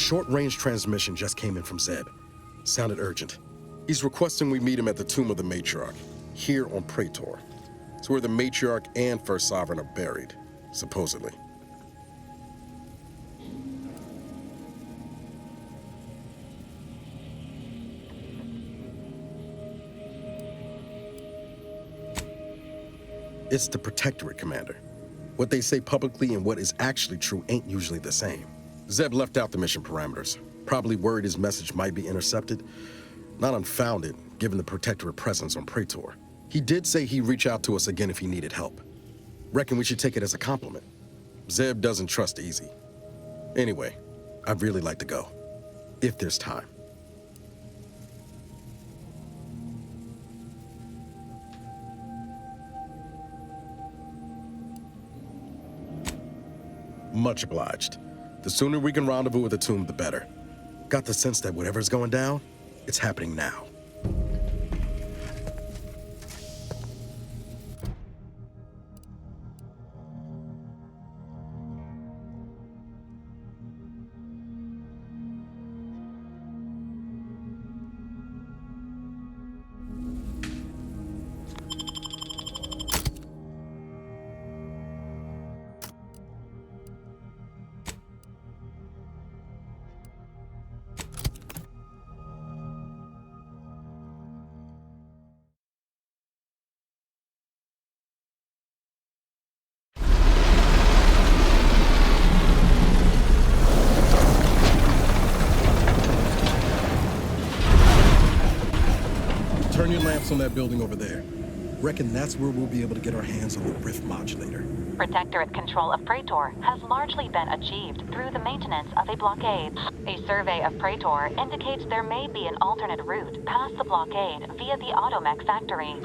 short-range transmission just came in from Zeb. Sounded urgent. He's requesting we meet him at the tomb of the Matriarch, here on Praetor. It's where the Matriarch and First Sovereign are buried, supposedly. It's the Protectorate, Commander. What they say publicly and what is actually true ain't usually the same. Zeb left out the mission parameters, probably worried his message might be intercepted. Not unfounded, given the Protectorate presence on Praetor. He did say he'd reach out to us again if he needed help. Reckon we should take it as a compliment. Zeb doesn't trust easy. Anyway, I'd really like to go, if there's time. Much obliged. The sooner we can rendezvous with the tomb, the better. Got the sense that whatever's going down, it's happening now. Turn your lamps on that building over there. Reckon that's where we'll be able to get our hands on the rift modulator. Protectorate control of Praetor has largely been achieved through the maintenance of a blockade. A survey of Praetor indicates there may be an alternate route past the blockade via the automech factory.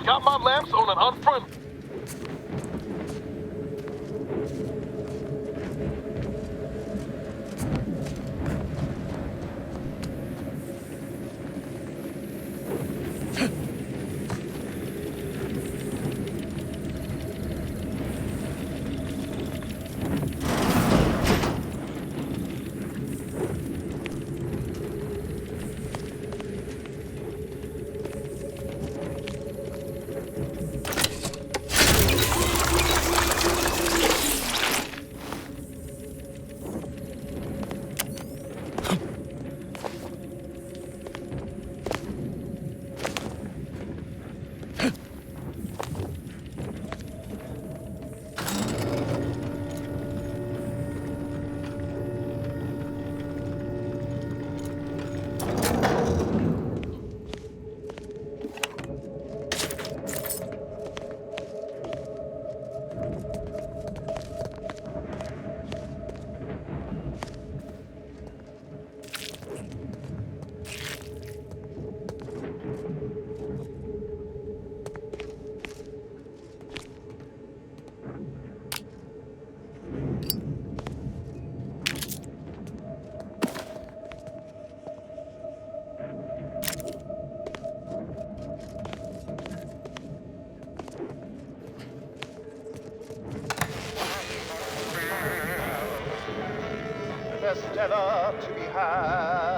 Got my lamps on an unfriendly. ever to be had.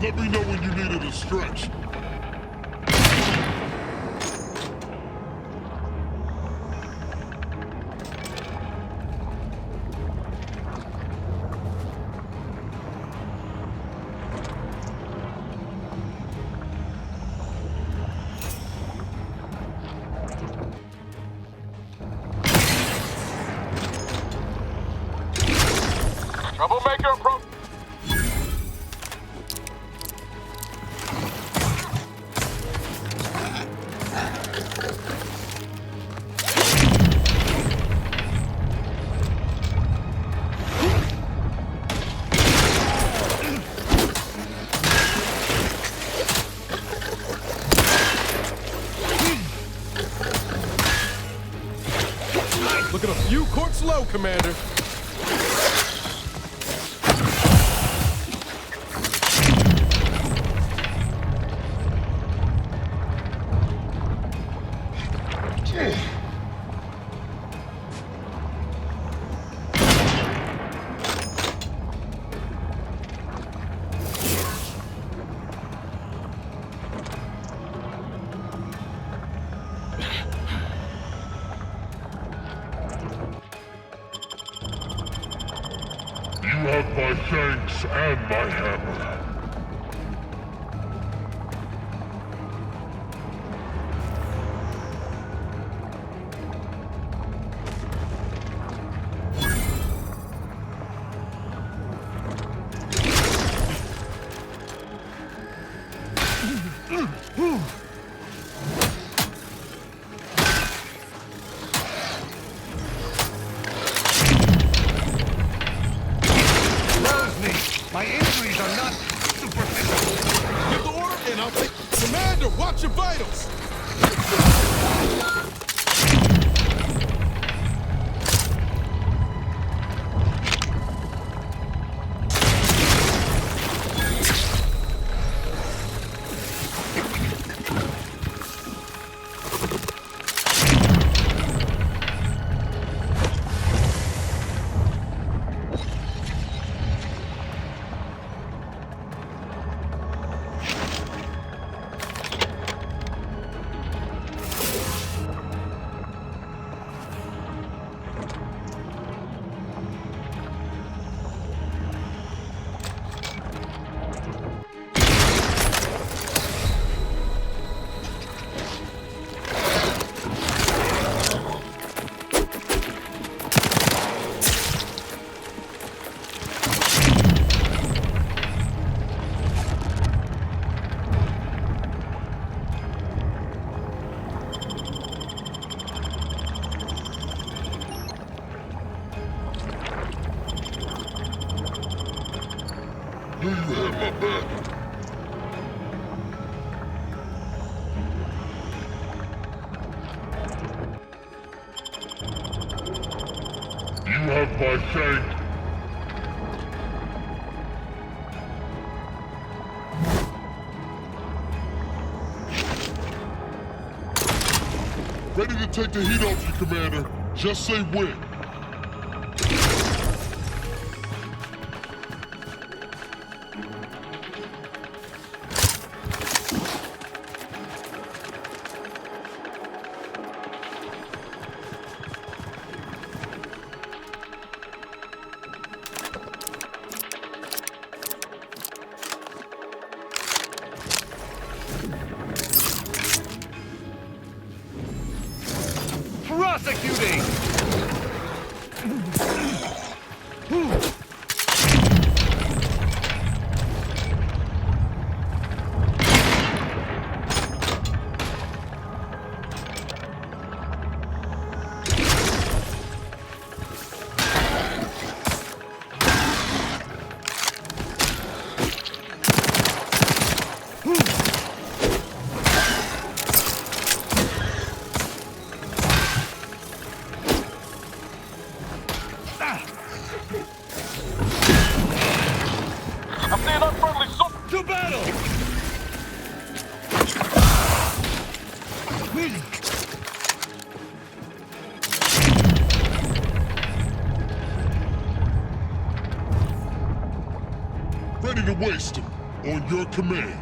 Let me know when you needed a stretch. Troublemaker approach. Looking a few quarts low, Commander. You have my thanks and my hammer. My injuries are not superficial. Give the order and I'll take... Commander, watch your vitals! Do you have my back? You have my thanks. Ready to take the heat off you, Commander. Just say when. Prosecuting! I'm seeing unfriendly soup. To battle! Really? Ready to waste them on your command.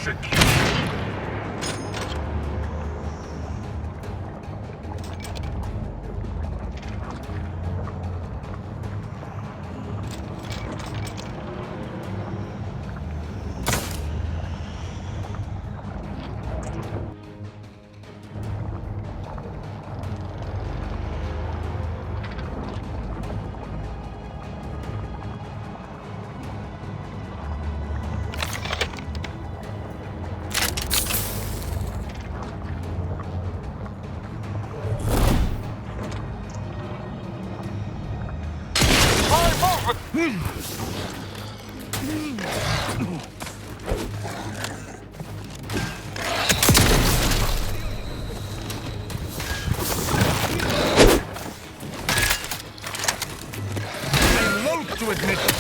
execution. I'm loath to admit it.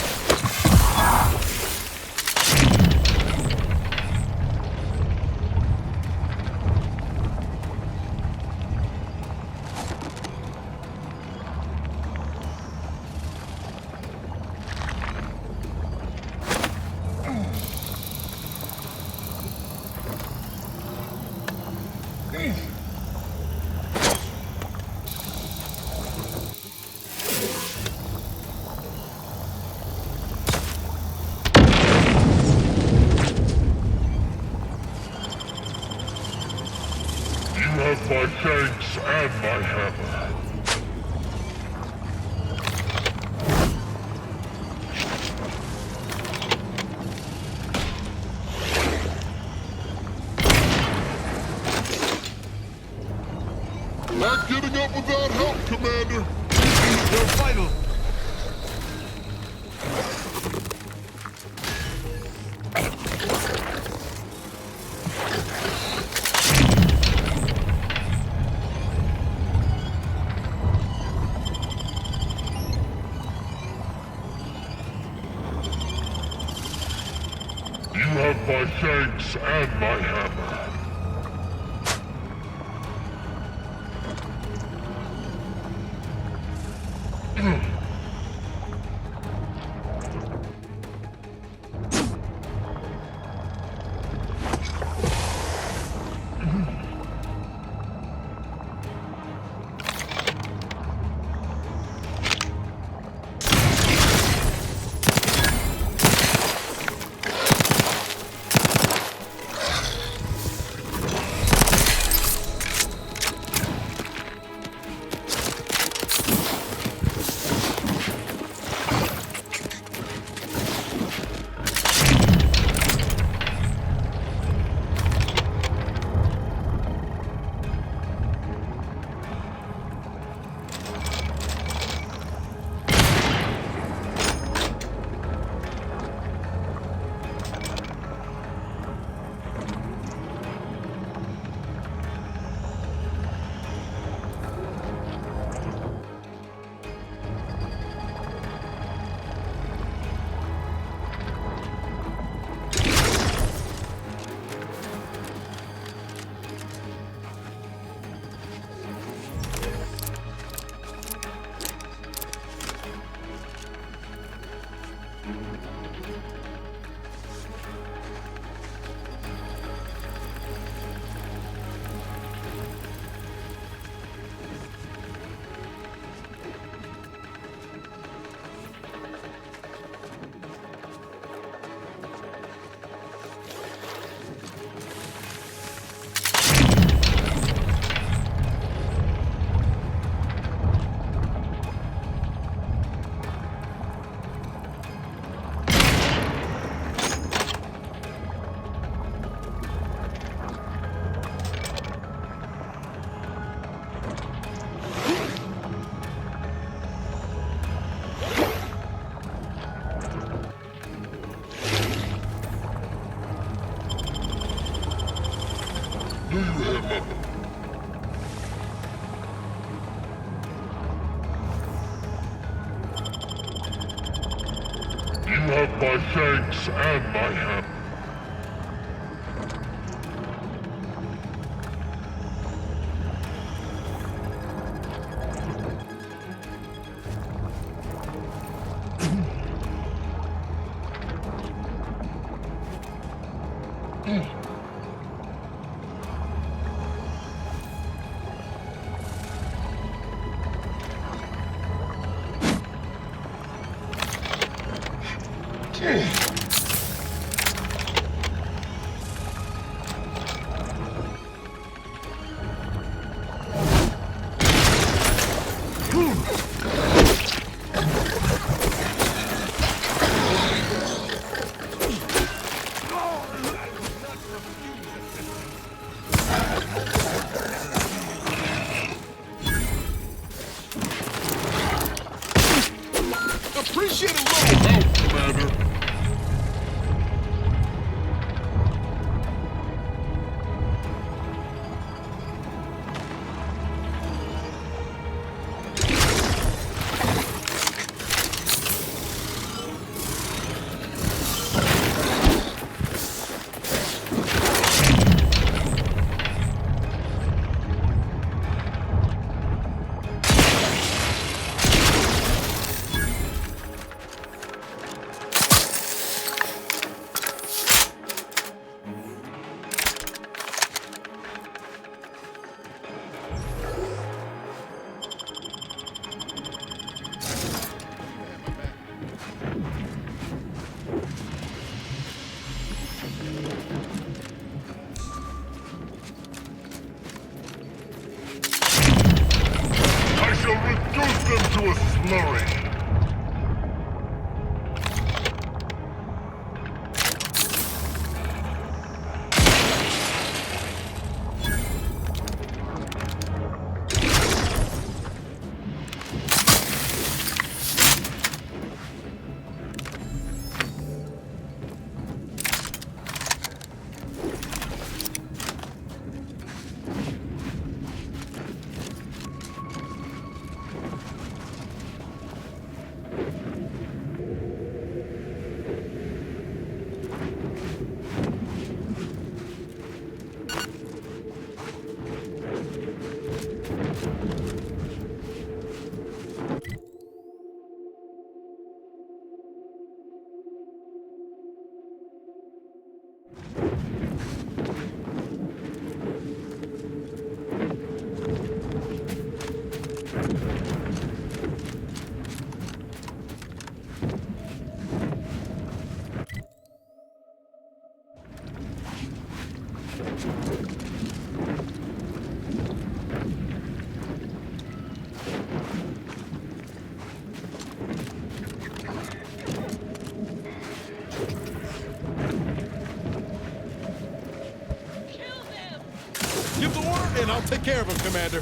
You have my thanks and my hammer. Not getting up without help, Commander. You're vital. You have my thanks and my hammer. Do you have my... You have my thanks and my hammer. Mm. Appreciate a little help, Commander. I shall reduce them to a slurry. Give the order, and I'll take care of him, Commander.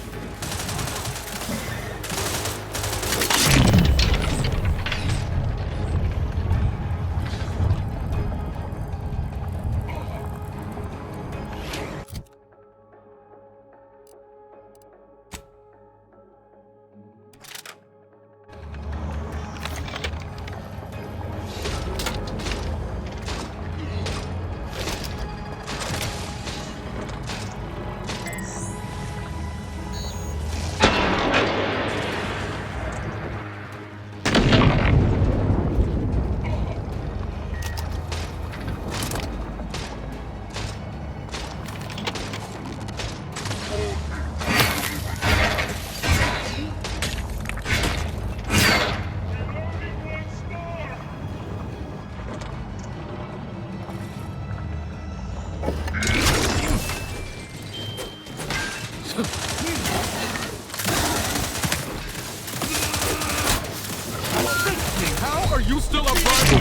How are you still a rival?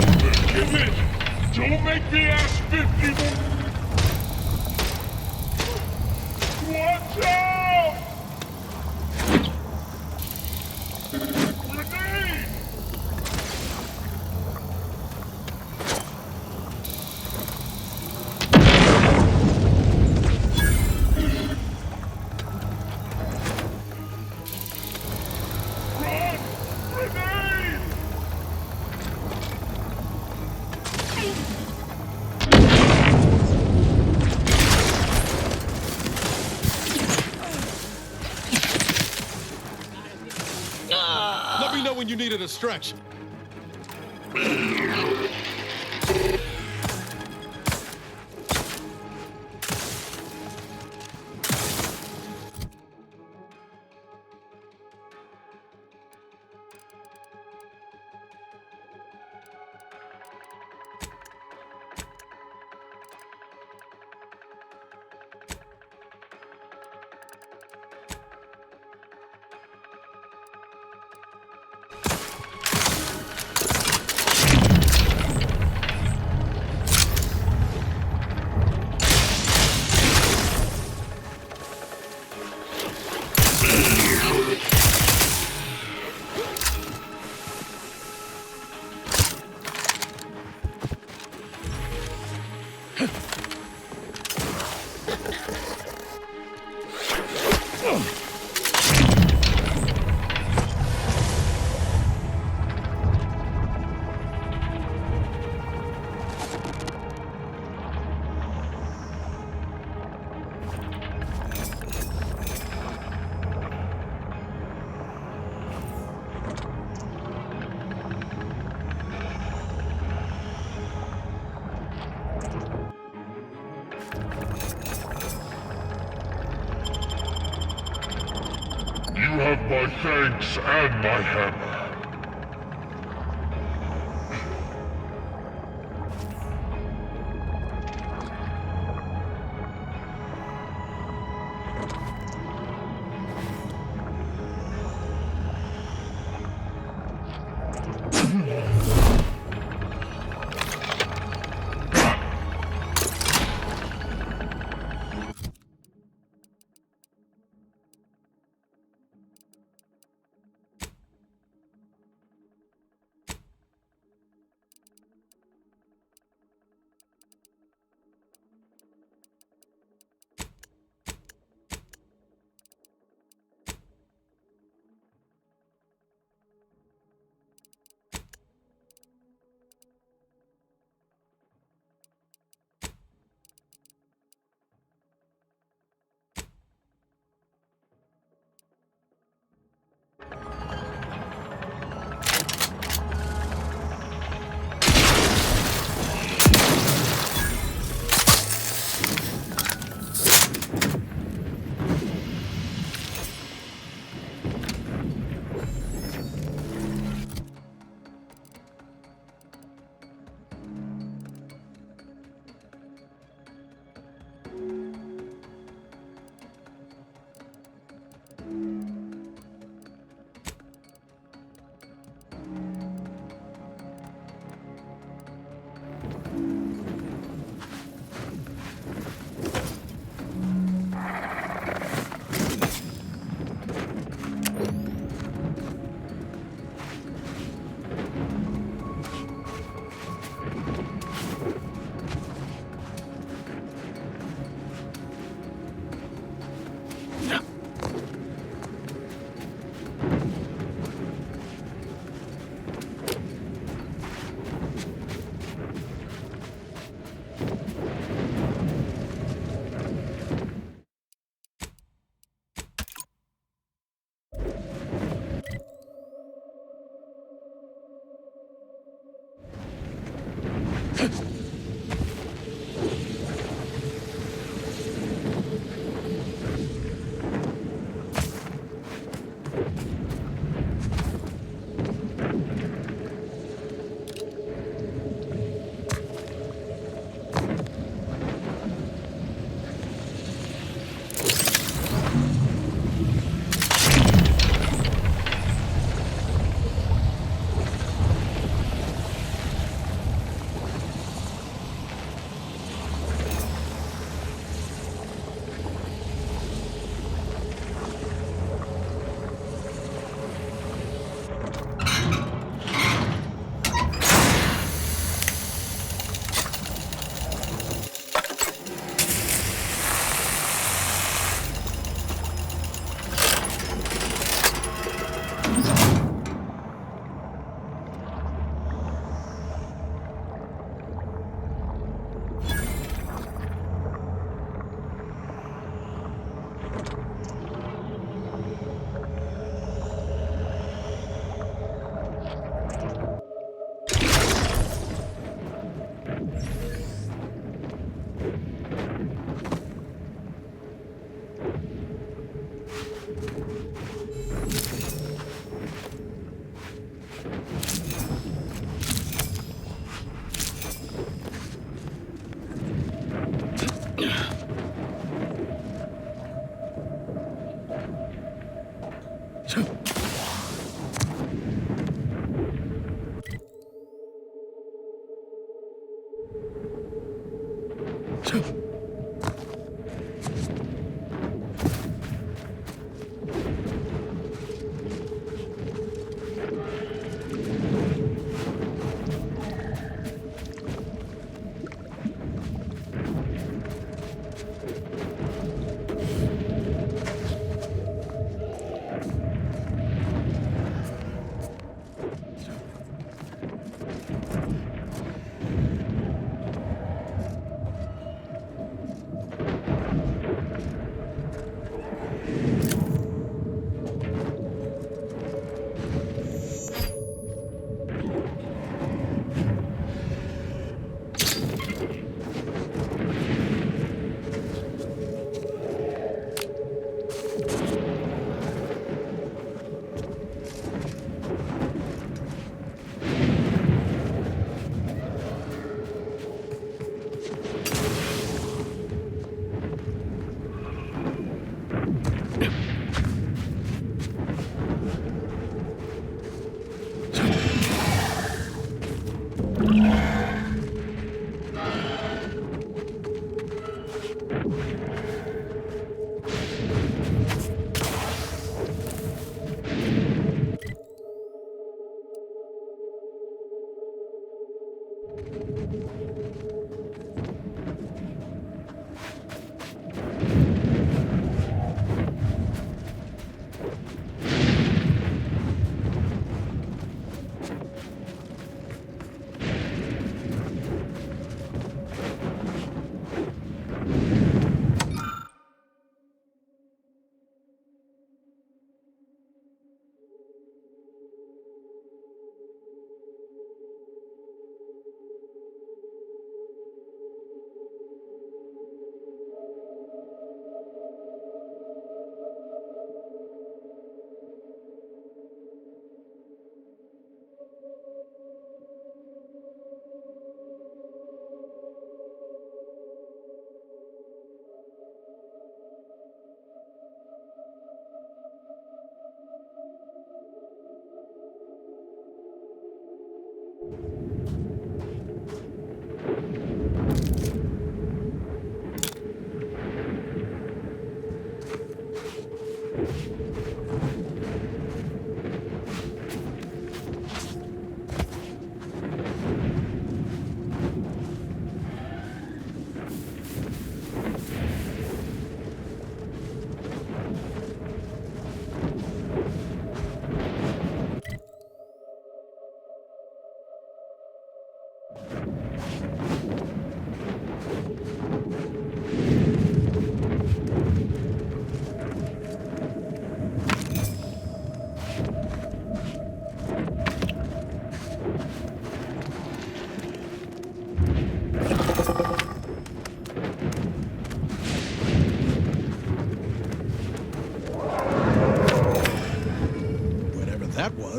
Give it! Don't make me ask 50 more! Watch out! Grenade! Run! Grenade! Let me know when you needed a stretch. You have my thanks and my hammer.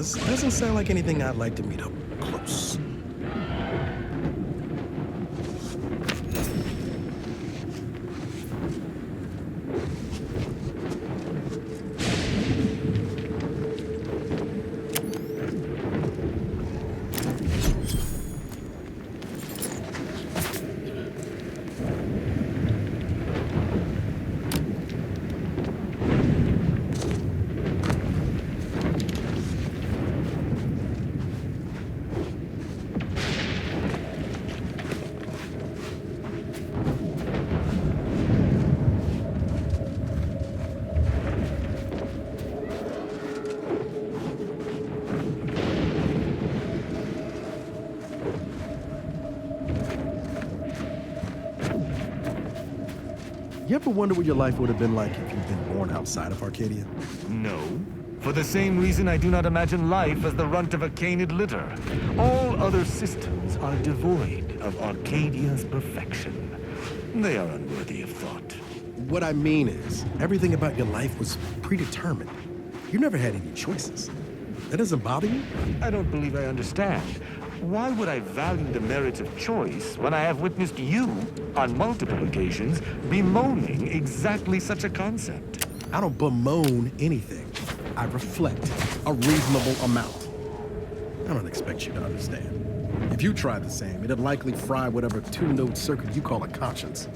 That doesn't sound like anything I'd like to meet up close. You ever wonder what your life would have been like if you'd been born outside of Arcadia? No. For the same reason I do not imagine life as the runt of a canid litter. All other systems are devoid of Arcadia's perfection. They are unworthy of thought. What I mean is, everything about your life was predetermined. You never had any choices. That doesn't bother you? I don't believe I understand. Why would I value the merits of choice when I have witnessed you, on multiple occasions, bemoaning exactly such a concept? I don't bemoan anything. I reflect a reasonable amount. I don't expect you to understand. If you tried the same, it'd likely fry whatever two-node circuit you call a conscience.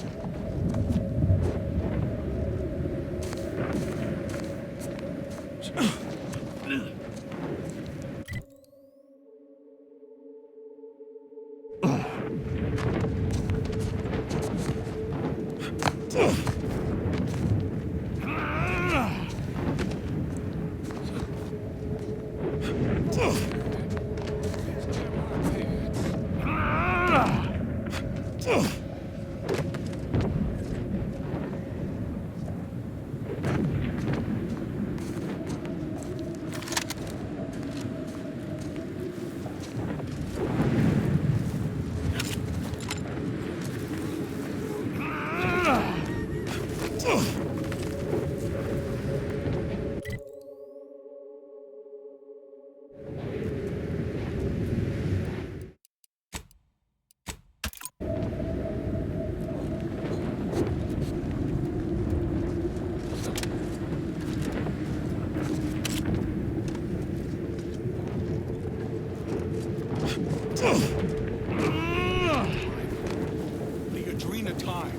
The Adrena time.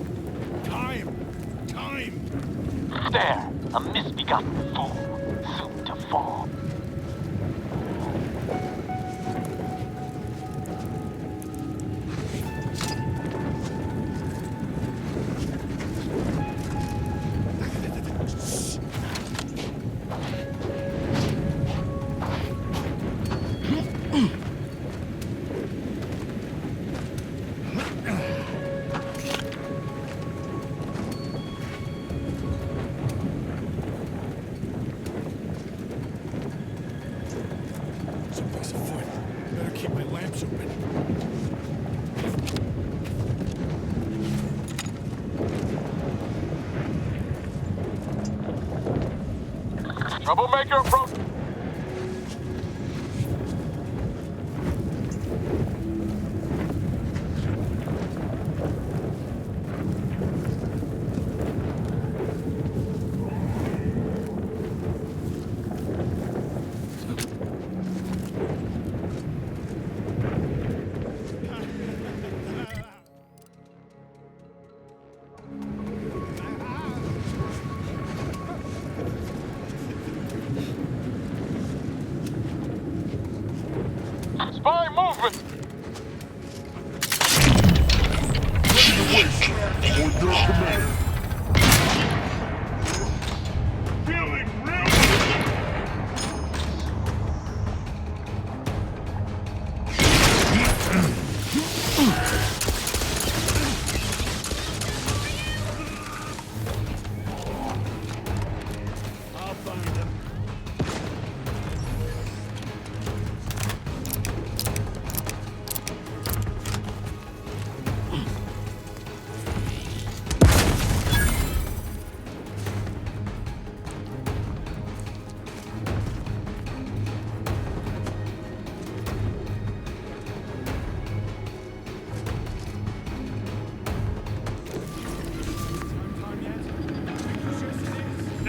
Time. There, a misbegotten fool, soon to fall. Someplace afoot. Better keep my lamps open. Troublemaker approach.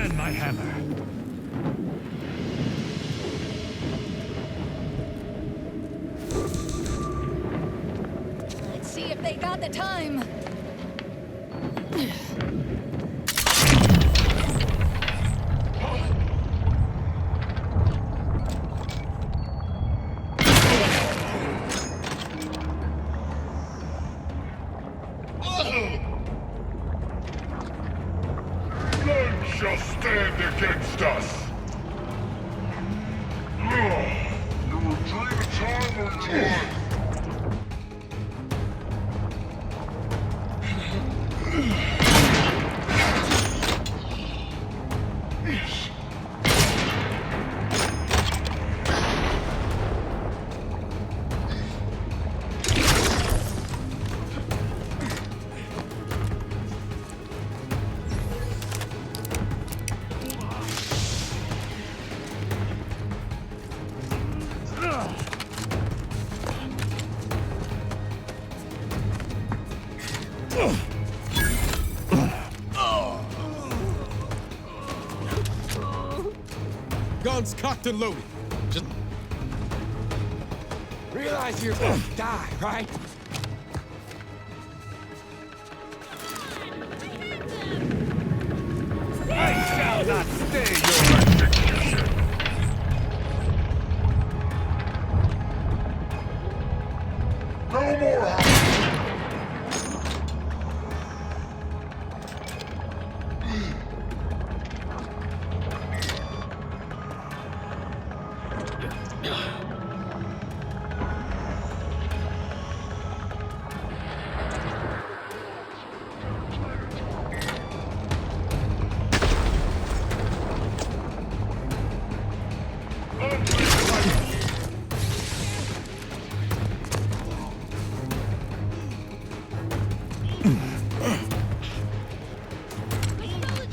And my hammer. Let's see if they got the time. None shall stand against us! You will dream a time or one! Guns cocked and loaded. Just Realize you're going to die, right? I shall not stay your execution. No more!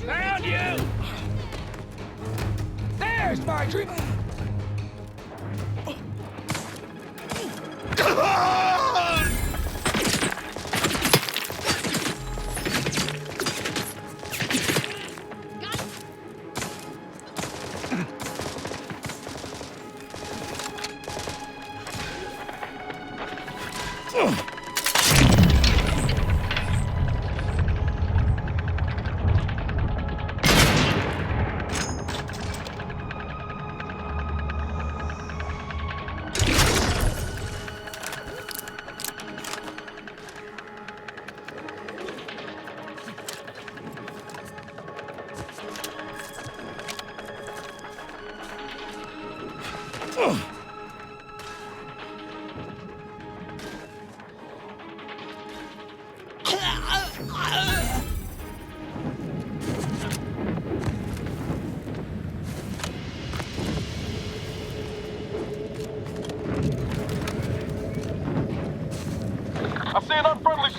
Found you! There's my dream! I see an unfriendly...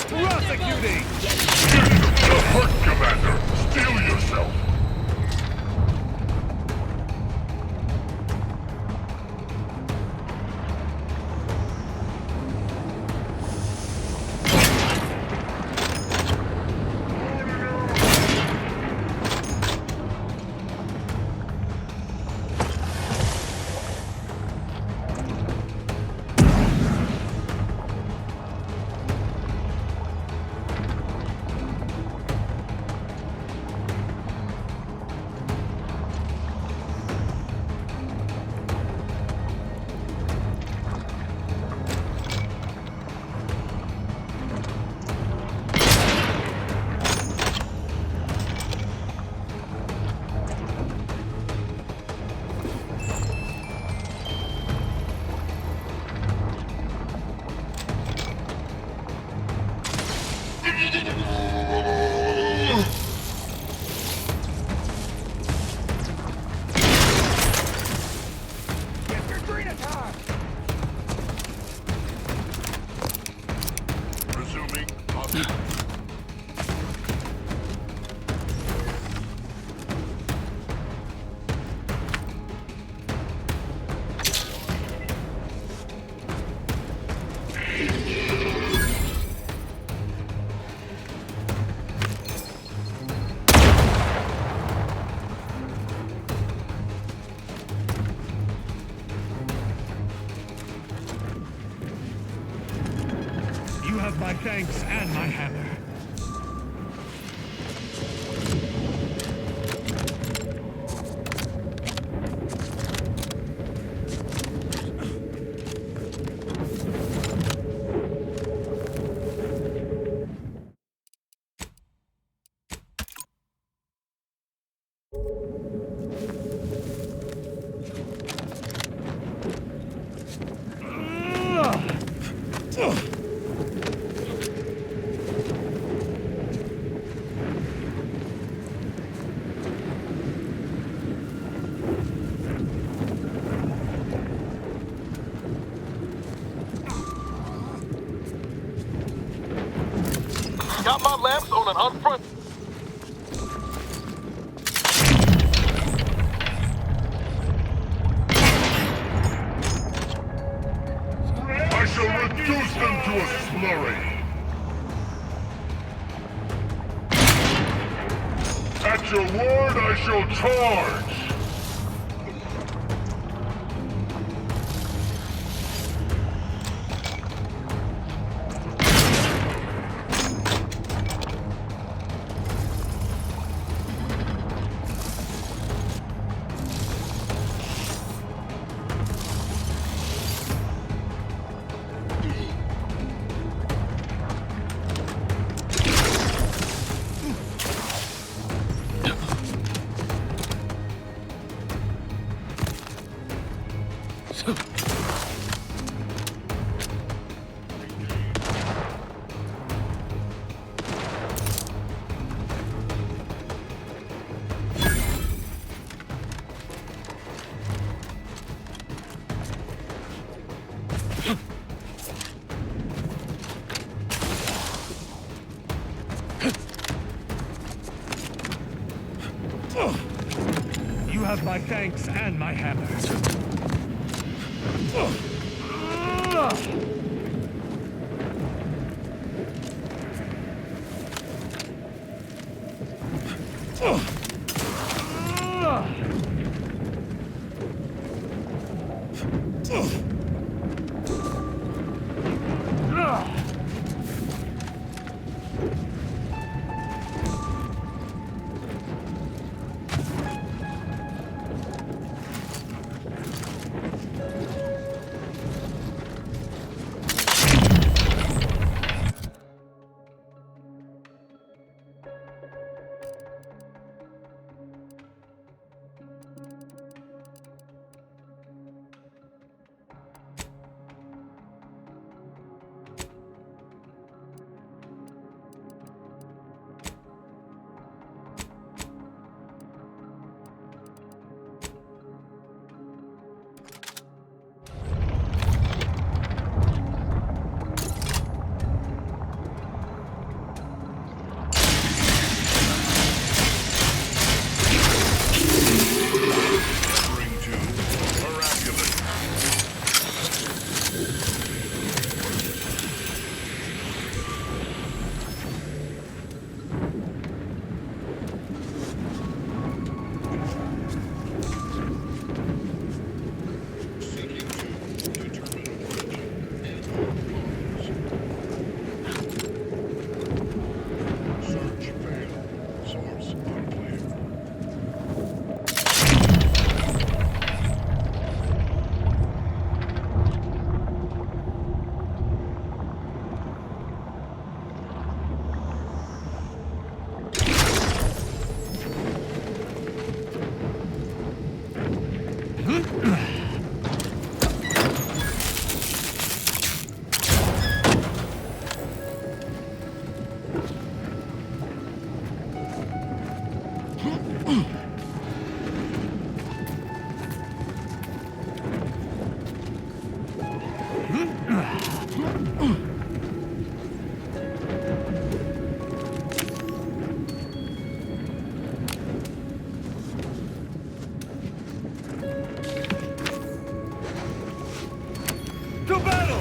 Prosecuting! The hurt, Commander! Steel yourself! Resuming operation. You have my thanks and my hammer. Got my lamps on an unfront. I shall reduce them to a slurry. At your word, I shall charge. You have my thanks and my hammer. To battle!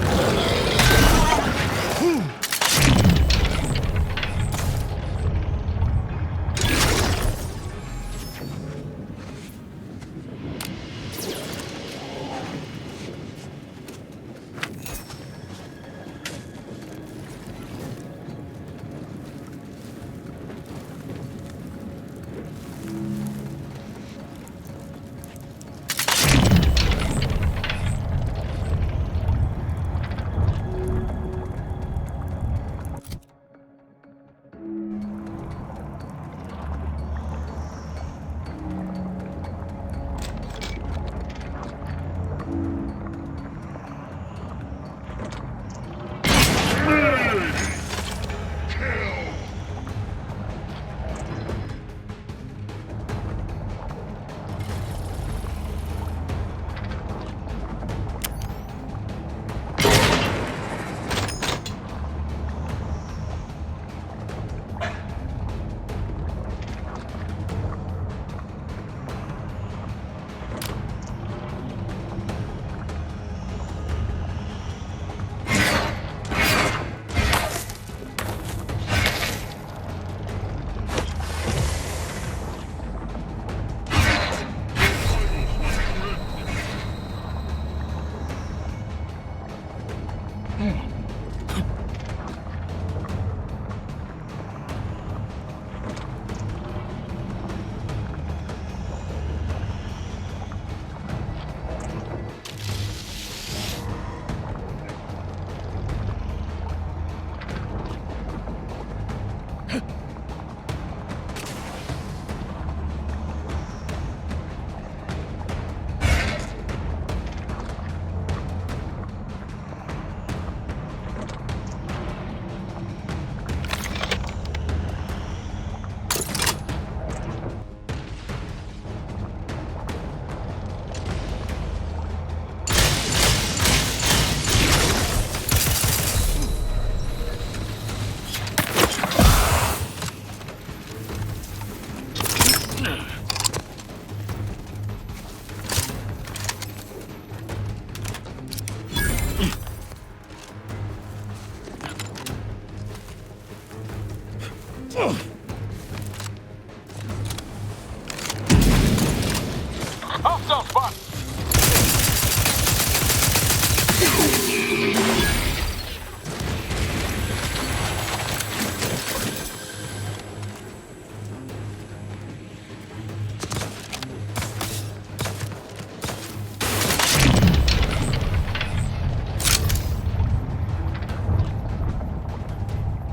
Hostile spot!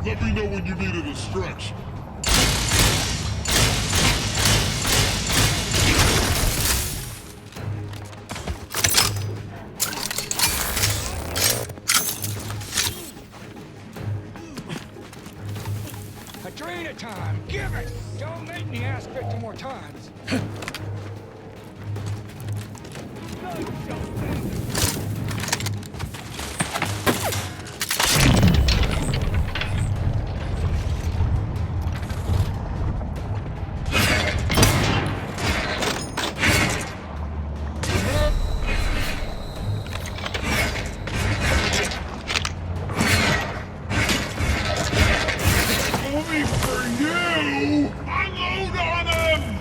Let me know when you needed a stretch. A drain of time. Give it. Don't make me ask 50 more times. Only for you! Unload on him!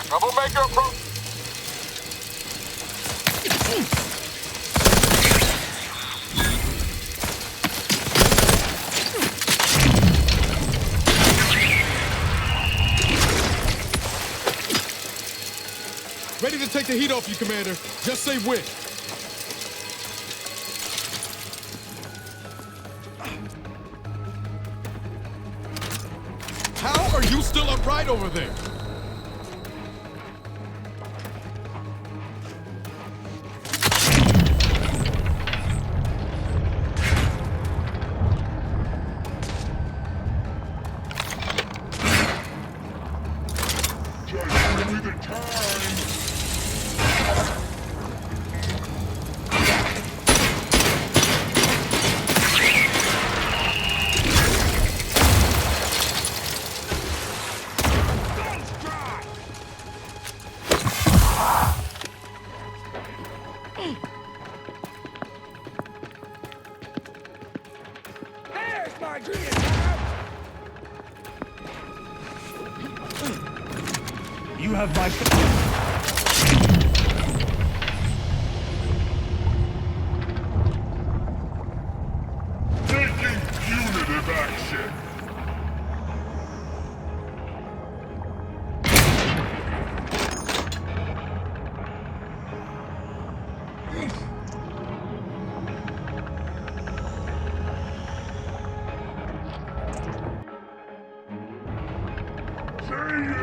Troublemaker approach. Ready to take the heat off you, Commander. Just say when. How are you still upright over there? Just give me the time. There's my drinking time! You have my... Taking punitive action. See you.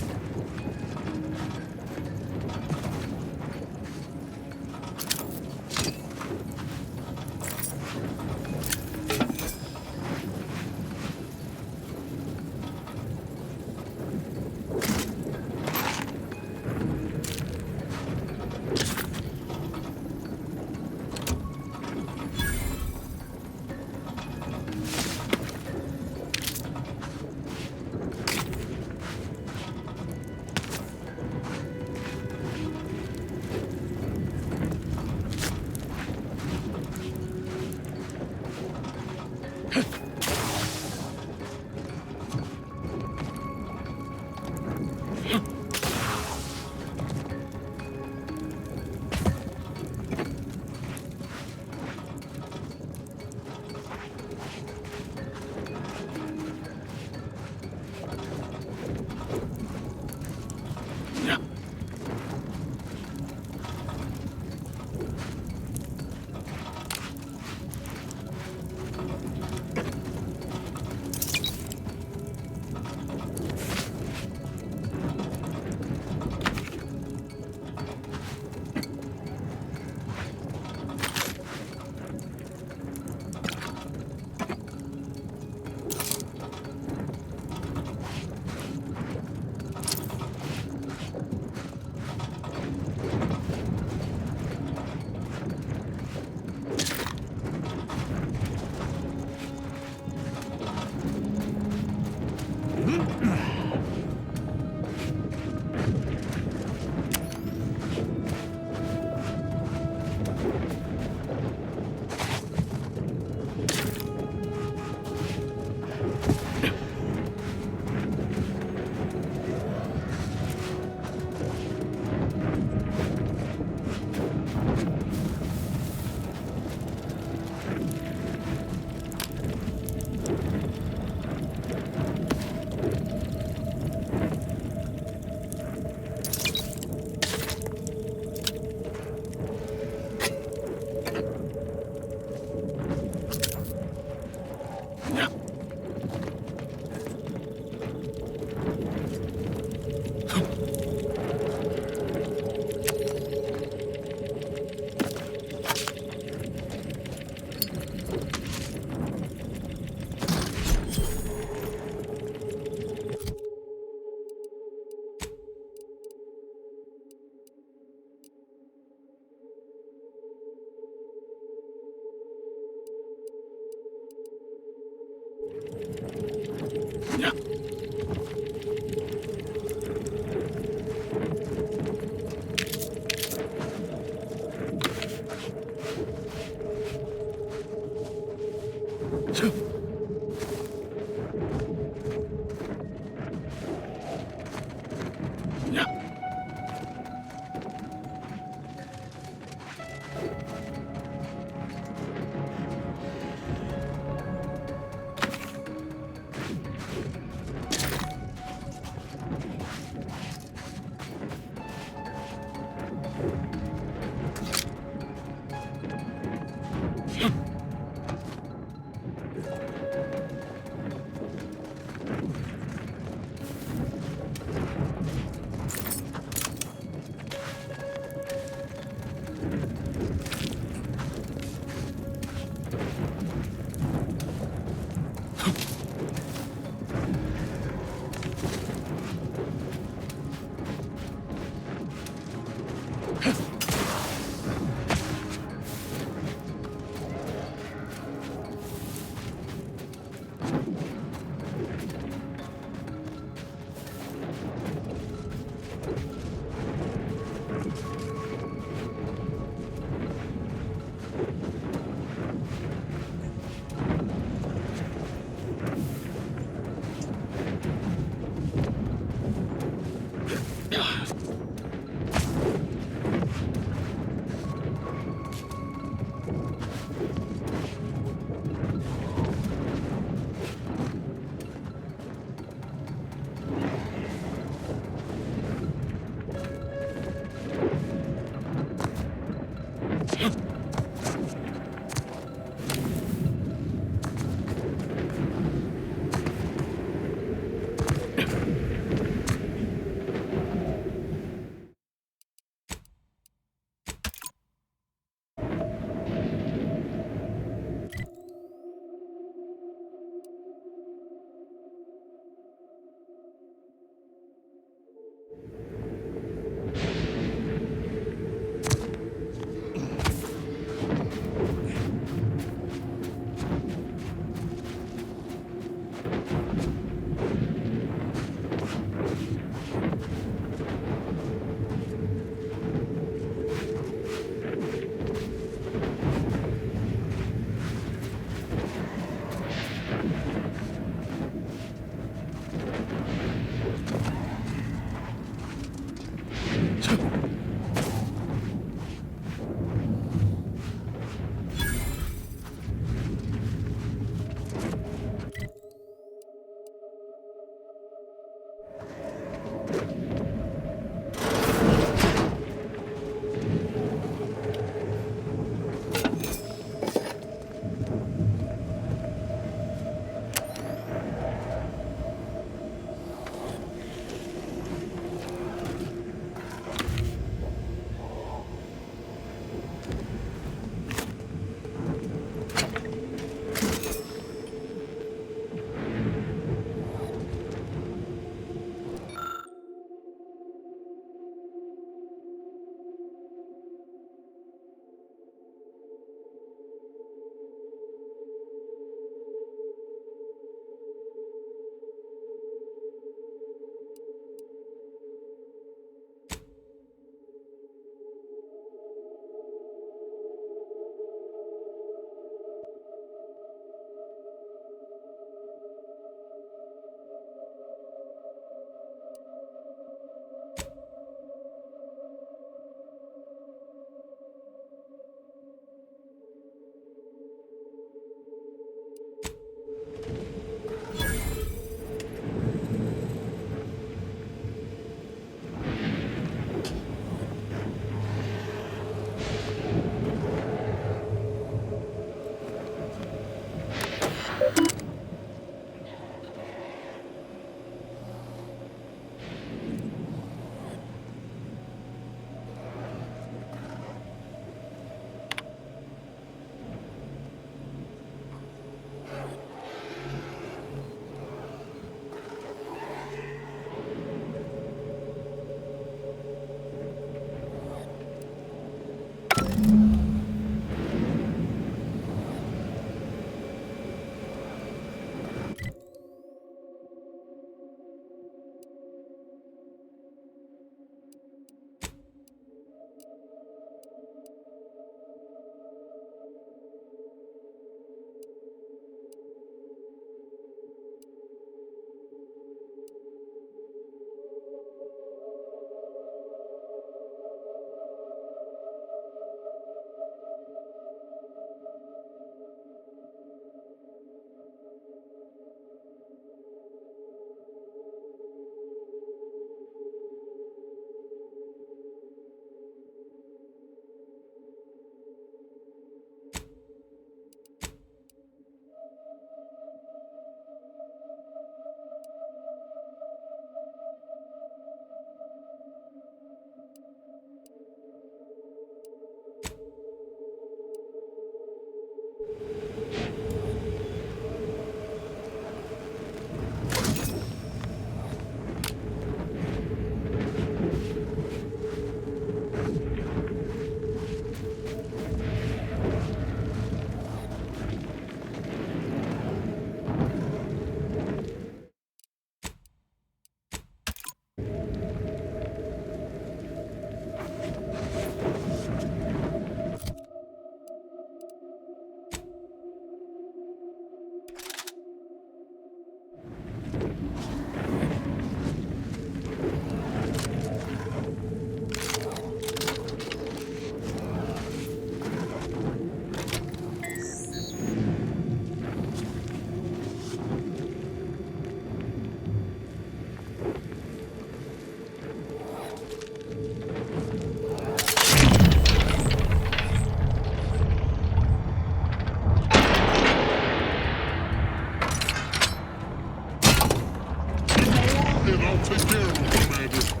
and I'll take care of him, Commander.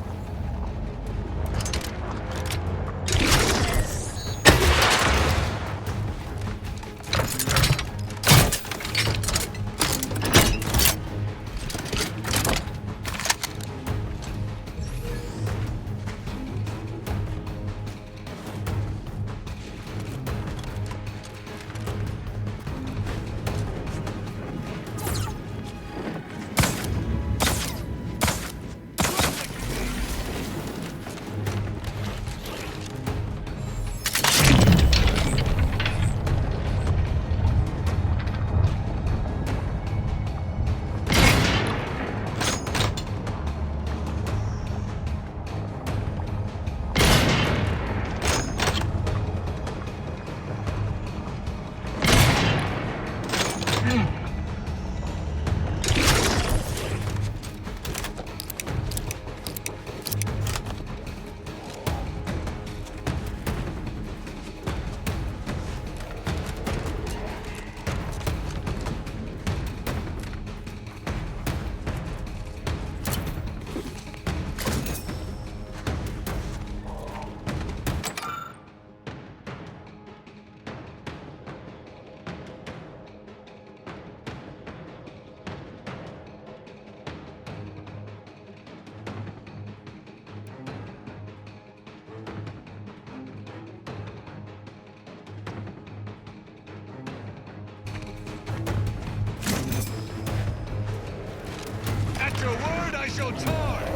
At your word, I shall charge!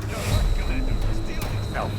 Your work, Commander. Steel yourself.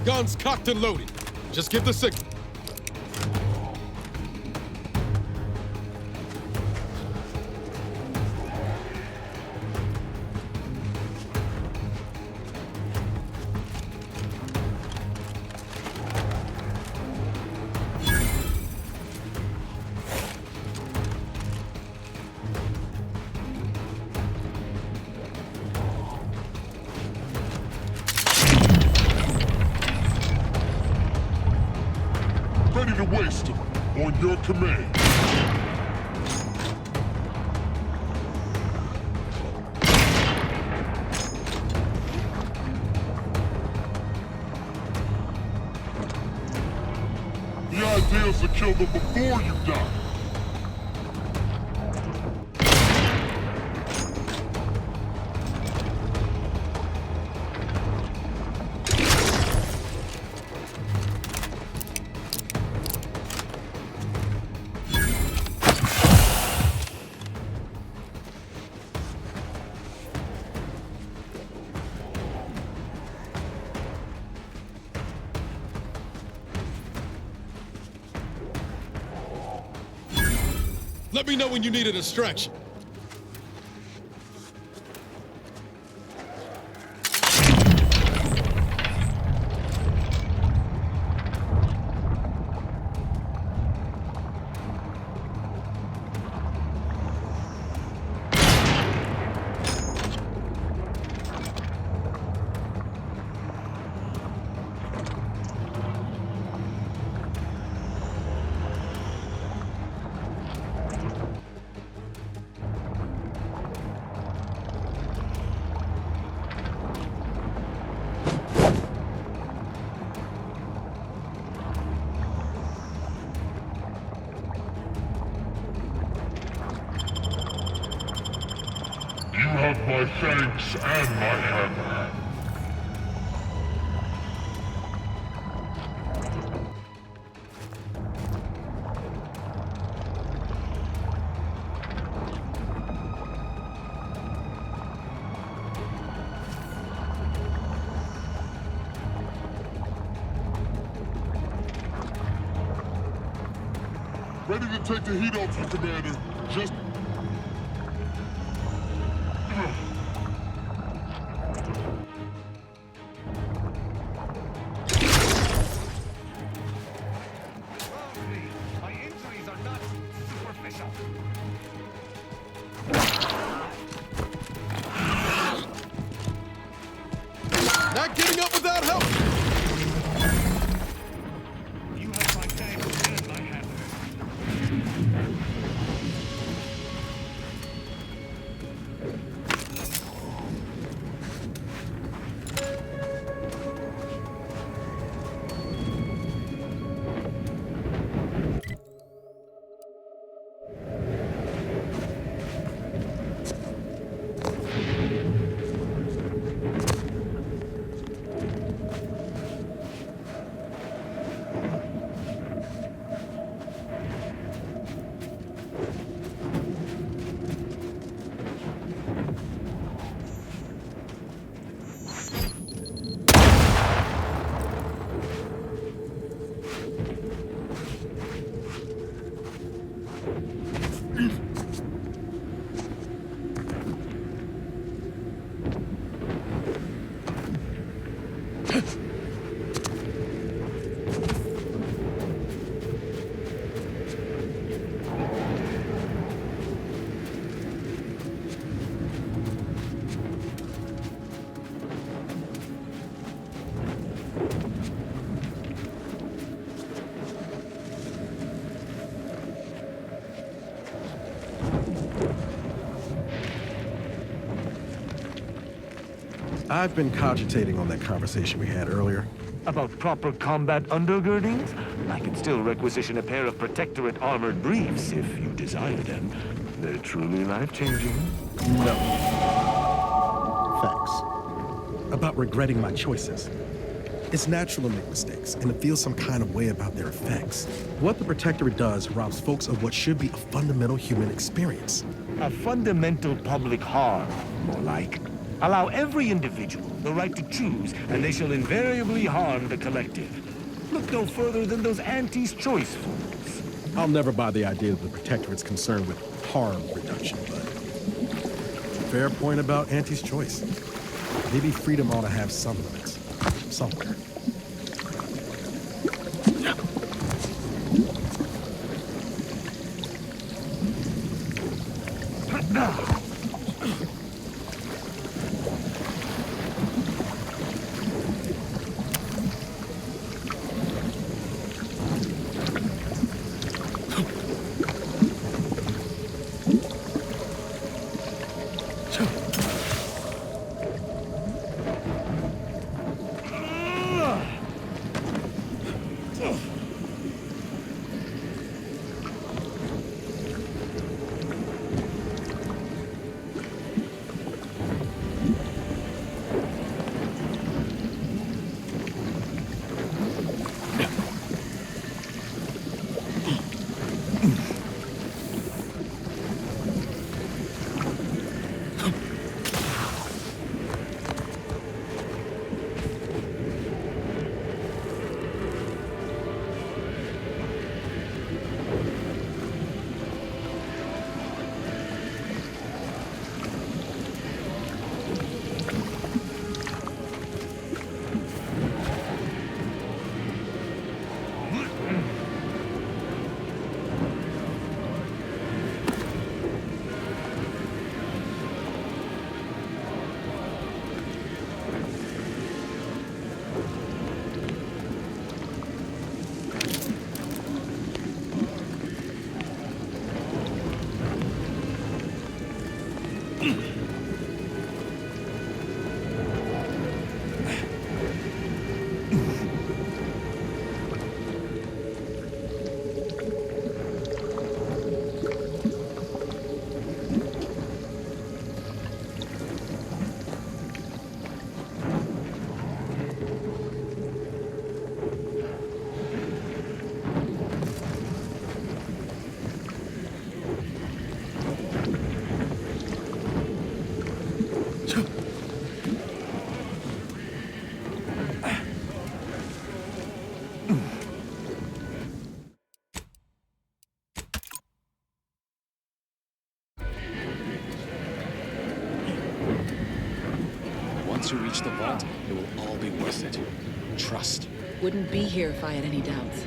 Guns cocked and loaded. Just give the signal. Ready to waste them. On your command. The idea is to kill them before you die. Let me know when you need a distraction. have my thanks and my hammer. Ready to take the heat off you, Commander. Just... My injuries are not superficial. Not getting up without help! You have my thanks and my hammer. I've been cogitating on that conversation we had earlier. About proper combat undergirdings? I can still requisition a pair of Protectorate armored briefs if you desire them. They're truly life-changing. No. Facts. About regretting my choices. It's natural to make mistakes and to feel some kind of way about their effects. What the Protectorate does robs folks of what should be a fundamental human experience. A fundamental public harm, more like. Allow every individual the right to choose, and they shall invariably harm the collective. Look no further than those Anti's choice fools. I'll never buy the idea that the Protectorate's concerned with harm reduction, but... Fair point about Anti's choice. Maybe freedom ought to have some limits. Somewhere. once you reach the vault, it will all be worth it. Trust. Wouldn't be here if I had any doubts.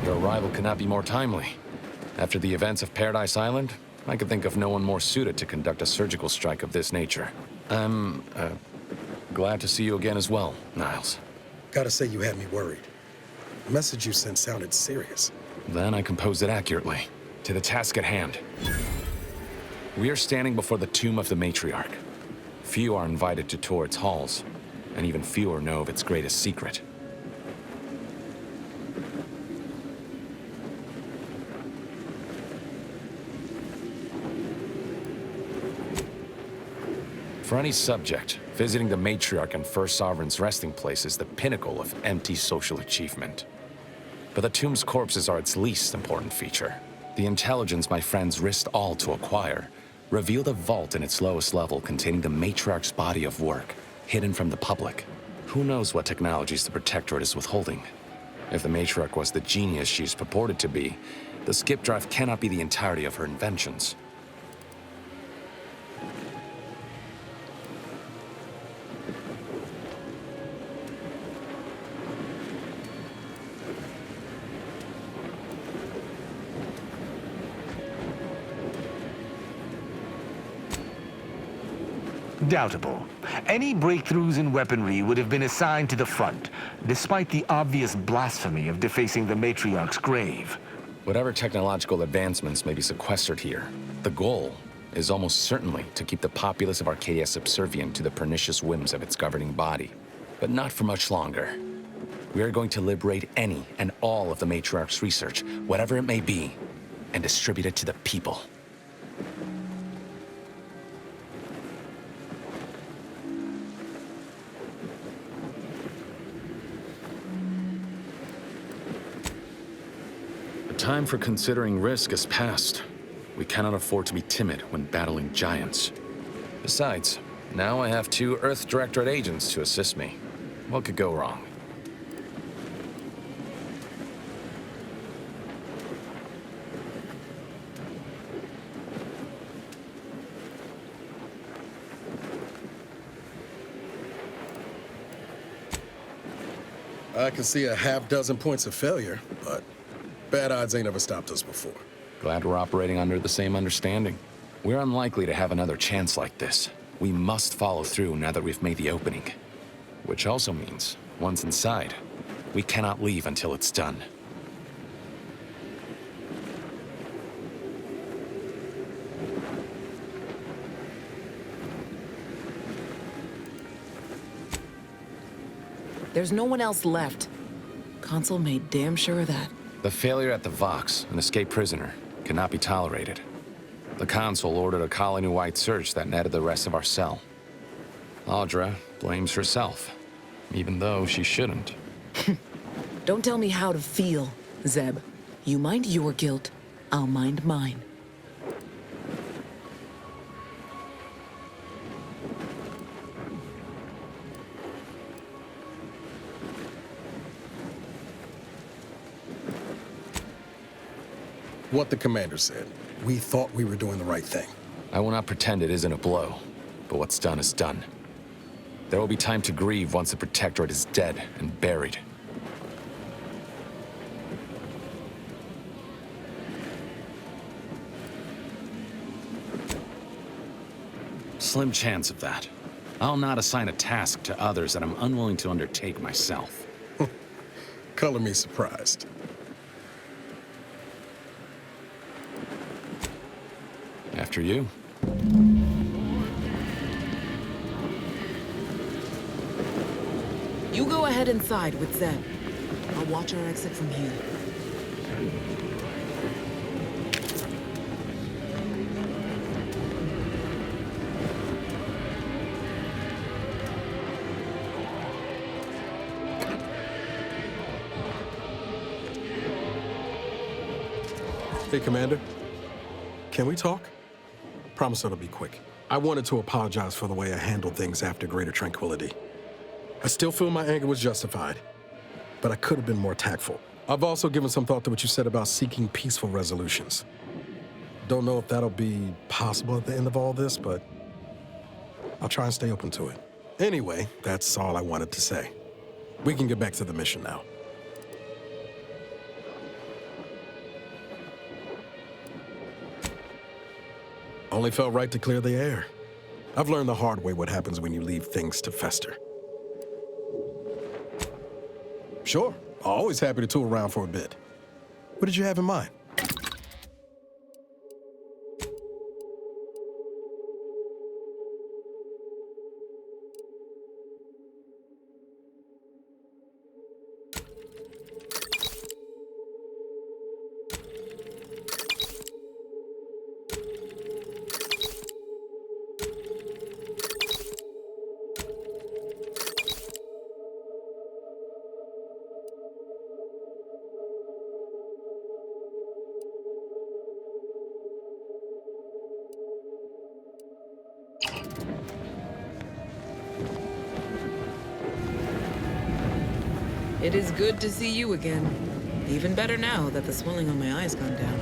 Your arrival could not be more timely. After the events of Paradise Island, I could think of no one more suited to conduct a surgical strike of this nature. I'm, glad to see you again as well, Niles. Gotta say you had me worried. The message you sent sounded serious. Then I composed it accurately. To the task at hand. We are standing before the tomb of the Matriarch. Few are invited to tour its halls, and even fewer know of its greatest secret. For any subject, visiting the Matriarch and First Sovereign's resting place is the pinnacle of empty social achievement. But the tomb's corpses are its least important feature. The intelligence my friends risked all to acquire revealed a vault in its lowest level containing the Matriarch's body of work, hidden from the public. Who knows what technologies the Protectorate is withholding? If the Matriarch was the genius she's purported to be, the skip drive cannot be the entirety of her inventions. Doubtable. Any breakthroughs in weaponry would have been assigned to the front, despite the obvious blasphemy of defacing the Matriarch's grave. Whatever technological advancements may be sequestered here, the goal is almost certainly to keep the populace of Arcadia subservient to the pernicious whims of its governing body. But not for much longer. We are going to liberate any and all of the Matriarch's research, whatever it may be, and distribute it to the people. The time for considering risk is past. We cannot afford to be timid when battling giants. Besides, now I have 2 Earth Directorate agents to assist me. What could go wrong? I can see a half-dozen points of failure, but bad odds ain't ever stopped us before. Glad we're operating under the same understanding. We're unlikely to have another chance like this. We must follow through now that we've made the opening. Which also means, once inside, we cannot leave until it's done. There's no one else left. Consul made damn sure of that. The failure at the Vox, an escaped prisoner, cannot be tolerated. The Consul ordered a colony-wide search that netted the rest of our cell. Audra blames herself, even though she shouldn't. Don't tell me how to feel, Zeb. You mind your guilt, I'll mind mine. What the commander said. We thought we were doing the right thing. I will not pretend it isn't a blow, but what's done is done. There will be time to grieve once the Protectorate is dead and buried. Slim chance of that. I'll not assign a task to others that I'm unwilling to undertake myself. Color me surprised. After you. You go ahead inside with Zeb. I'll watch our exit from here. Hey, Commander. Can we talk? Promise it'll be quick. I wanted to apologize for the way I handled things after Greater Tranquility. I still feel my anger was justified, but I could have been more tactful. I've also given some thought to what you said about seeking peaceful resolutions. Don't know if that'll be possible at the end of all this, but I'll try and stay open to it. Anyway, that's all I wanted to say. We can get back to the mission now. Only felt right to clear the air. I've learned the hard way what happens when you leave things to fester. Sure, always happy to tool around for a bit. What did you have in mind? It is good to see you again. Even better now that the swelling on my eye's gone down.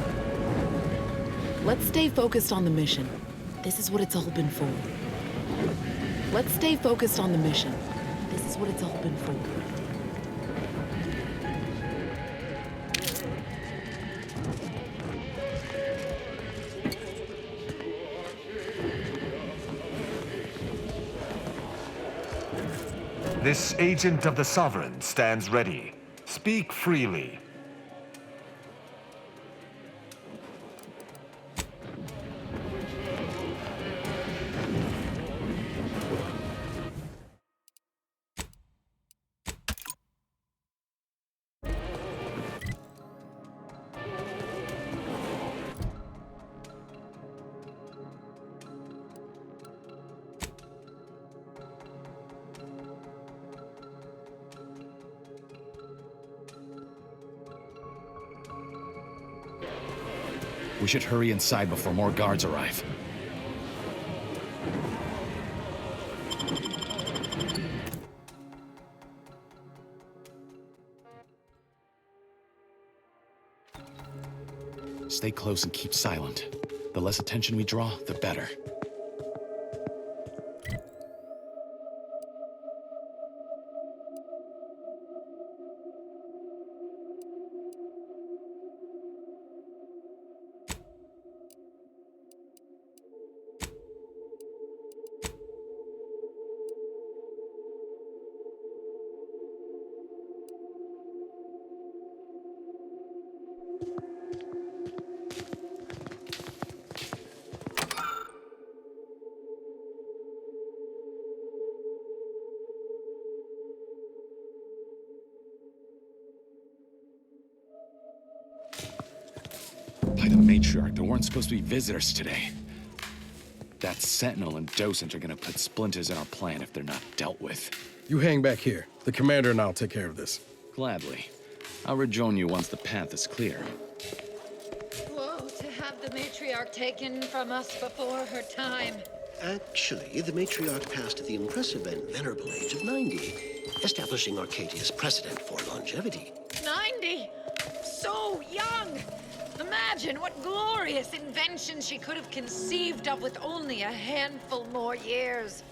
Let's stay focused on the mission. This is what it's all been for. Let's stay focused on the mission. This is what it's all been for. This agent of the Sovereign stands ready. Speak freely. We should hurry inside before more guards arrive. Stay close and keep silent. The less attention we draw, the better. By the Matriarch, there weren't supposed to be visitors today. That Sentinel and Docent are gonna put splinters in our plan if they're not dealt with. You hang back here. The Commander and I'll take care of this. Gladly. I'll rejoin you once the path is clear. Whoa, to have the Matriarch taken from us before her time. Actually, the Matriarch passed at the impressive and venerable age of 90, establishing Arcadia's precedent for longevity. 90? So young! Imagine what glorious inventions she could have conceived of with only a handful more years.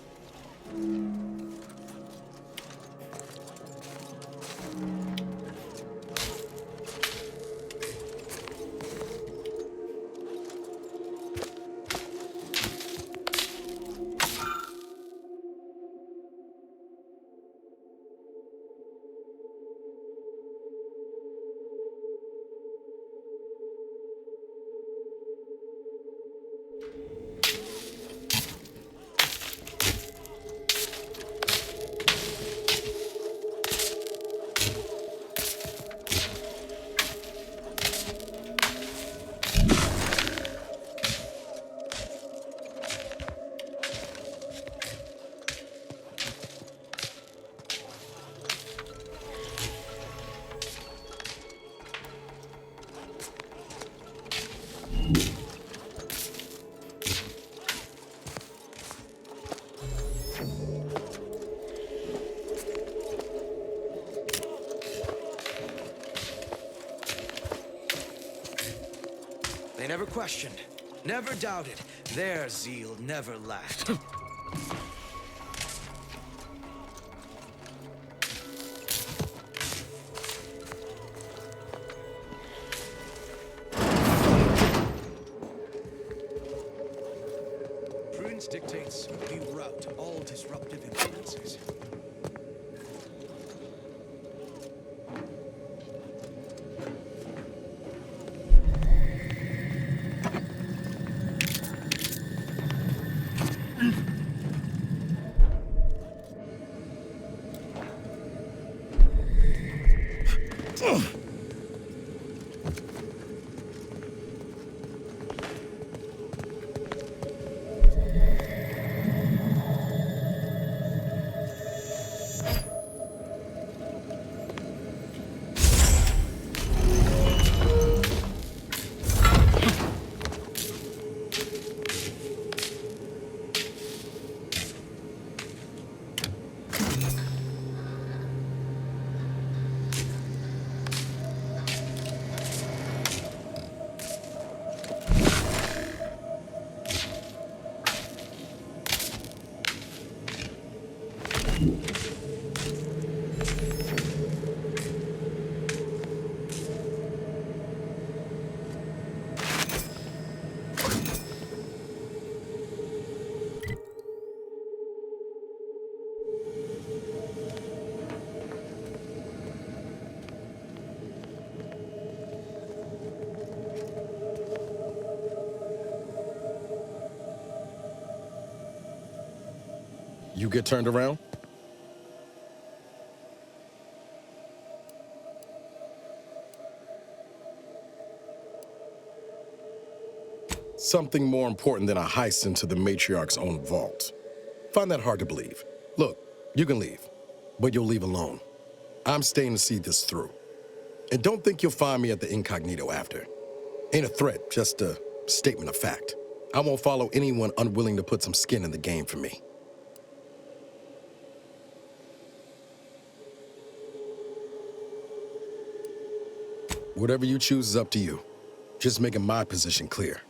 never questioned, never doubted. Their zeal never lacked. Prudence dictates we rout all disruptive influences. You get turned around? Something more important than a heist into the Matriarch's own vault. Find that hard to believe. Look, you can leave, but you'll leave alone. I'm staying to see this through. And don't think you'll find me at the Incognito after. Ain't a threat, just a statement of fact. I won't follow anyone unwilling to put some skin in the game for me. Whatever you choose is up to you. Just making my position clear.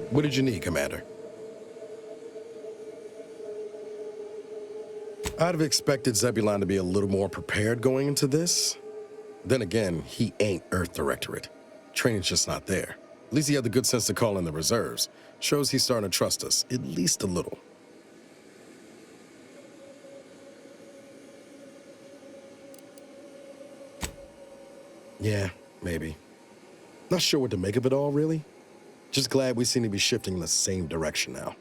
What did you need, Commander? I'd have expected Zebulon to be a little more prepared going into this. Then again, he ain't Earth Directorate. Training's just not there. At least he had the good sense to call in the reserves. Shows he's starting to trust us, at least a little. Yeah, maybe. Not sure what to make of it all, really. Just glad we seem to be shifting in the same direction now.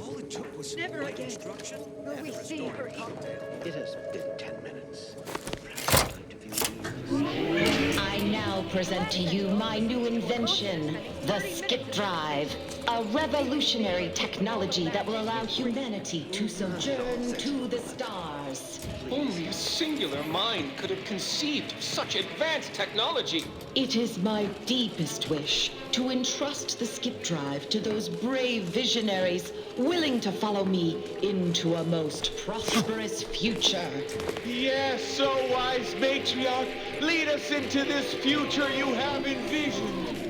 All it took was Never right again instruction will and we a see restored her. cocktail. It has been 10 minutes. Perhaps I'd like to view these. I now present to you my new invention, the Skip Drive, a revolutionary technology that will allow humanity to sojourn to the stars. Only a singular mind could have conceived of such advanced technology. It is my deepest wish to entrust the Skip Drive to those brave visionaries willing to follow me into a most prosperous future. Yes, so wise Matriarch, lead us into this future you have envisioned.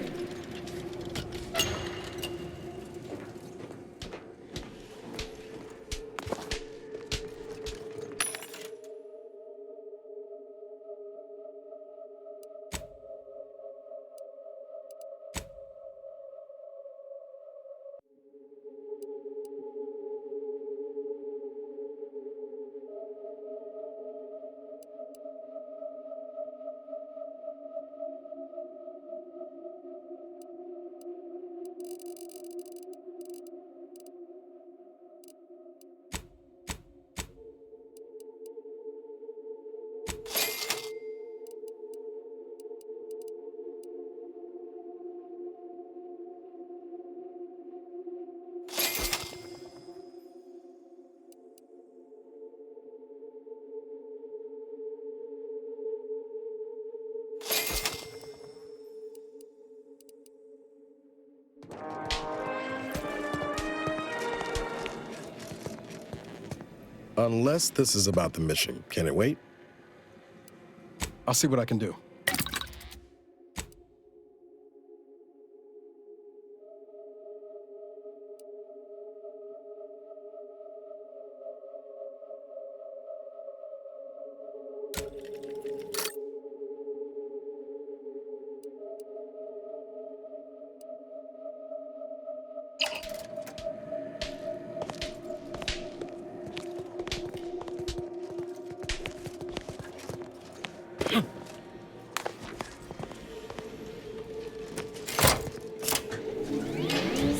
Unless this is about the mission. Can it wait? I'll see what I can do.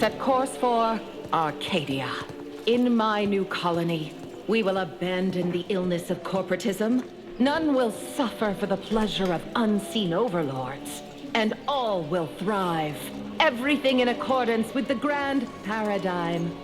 Set course for Arcadia. In my new colony, we will abandon the illness of corporatism. None will suffer for the pleasure of unseen overlords. And all will thrive. Everything in accordance with the grand paradigm.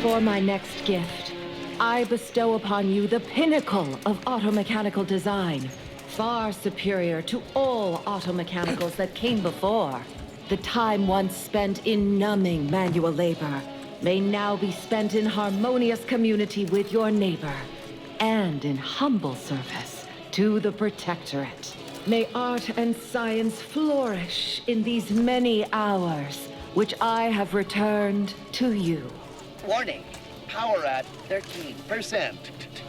For my next gift, I bestow upon you the pinnacle of automechanical design, far superior to all automechanicals that came before. The time once spent in numbing manual labor may now be spent in harmonious community with your neighbor, and in humble service to the Protectorate. May art and science flourish in these many hours, which I have returned to you. Warning, power at 13%.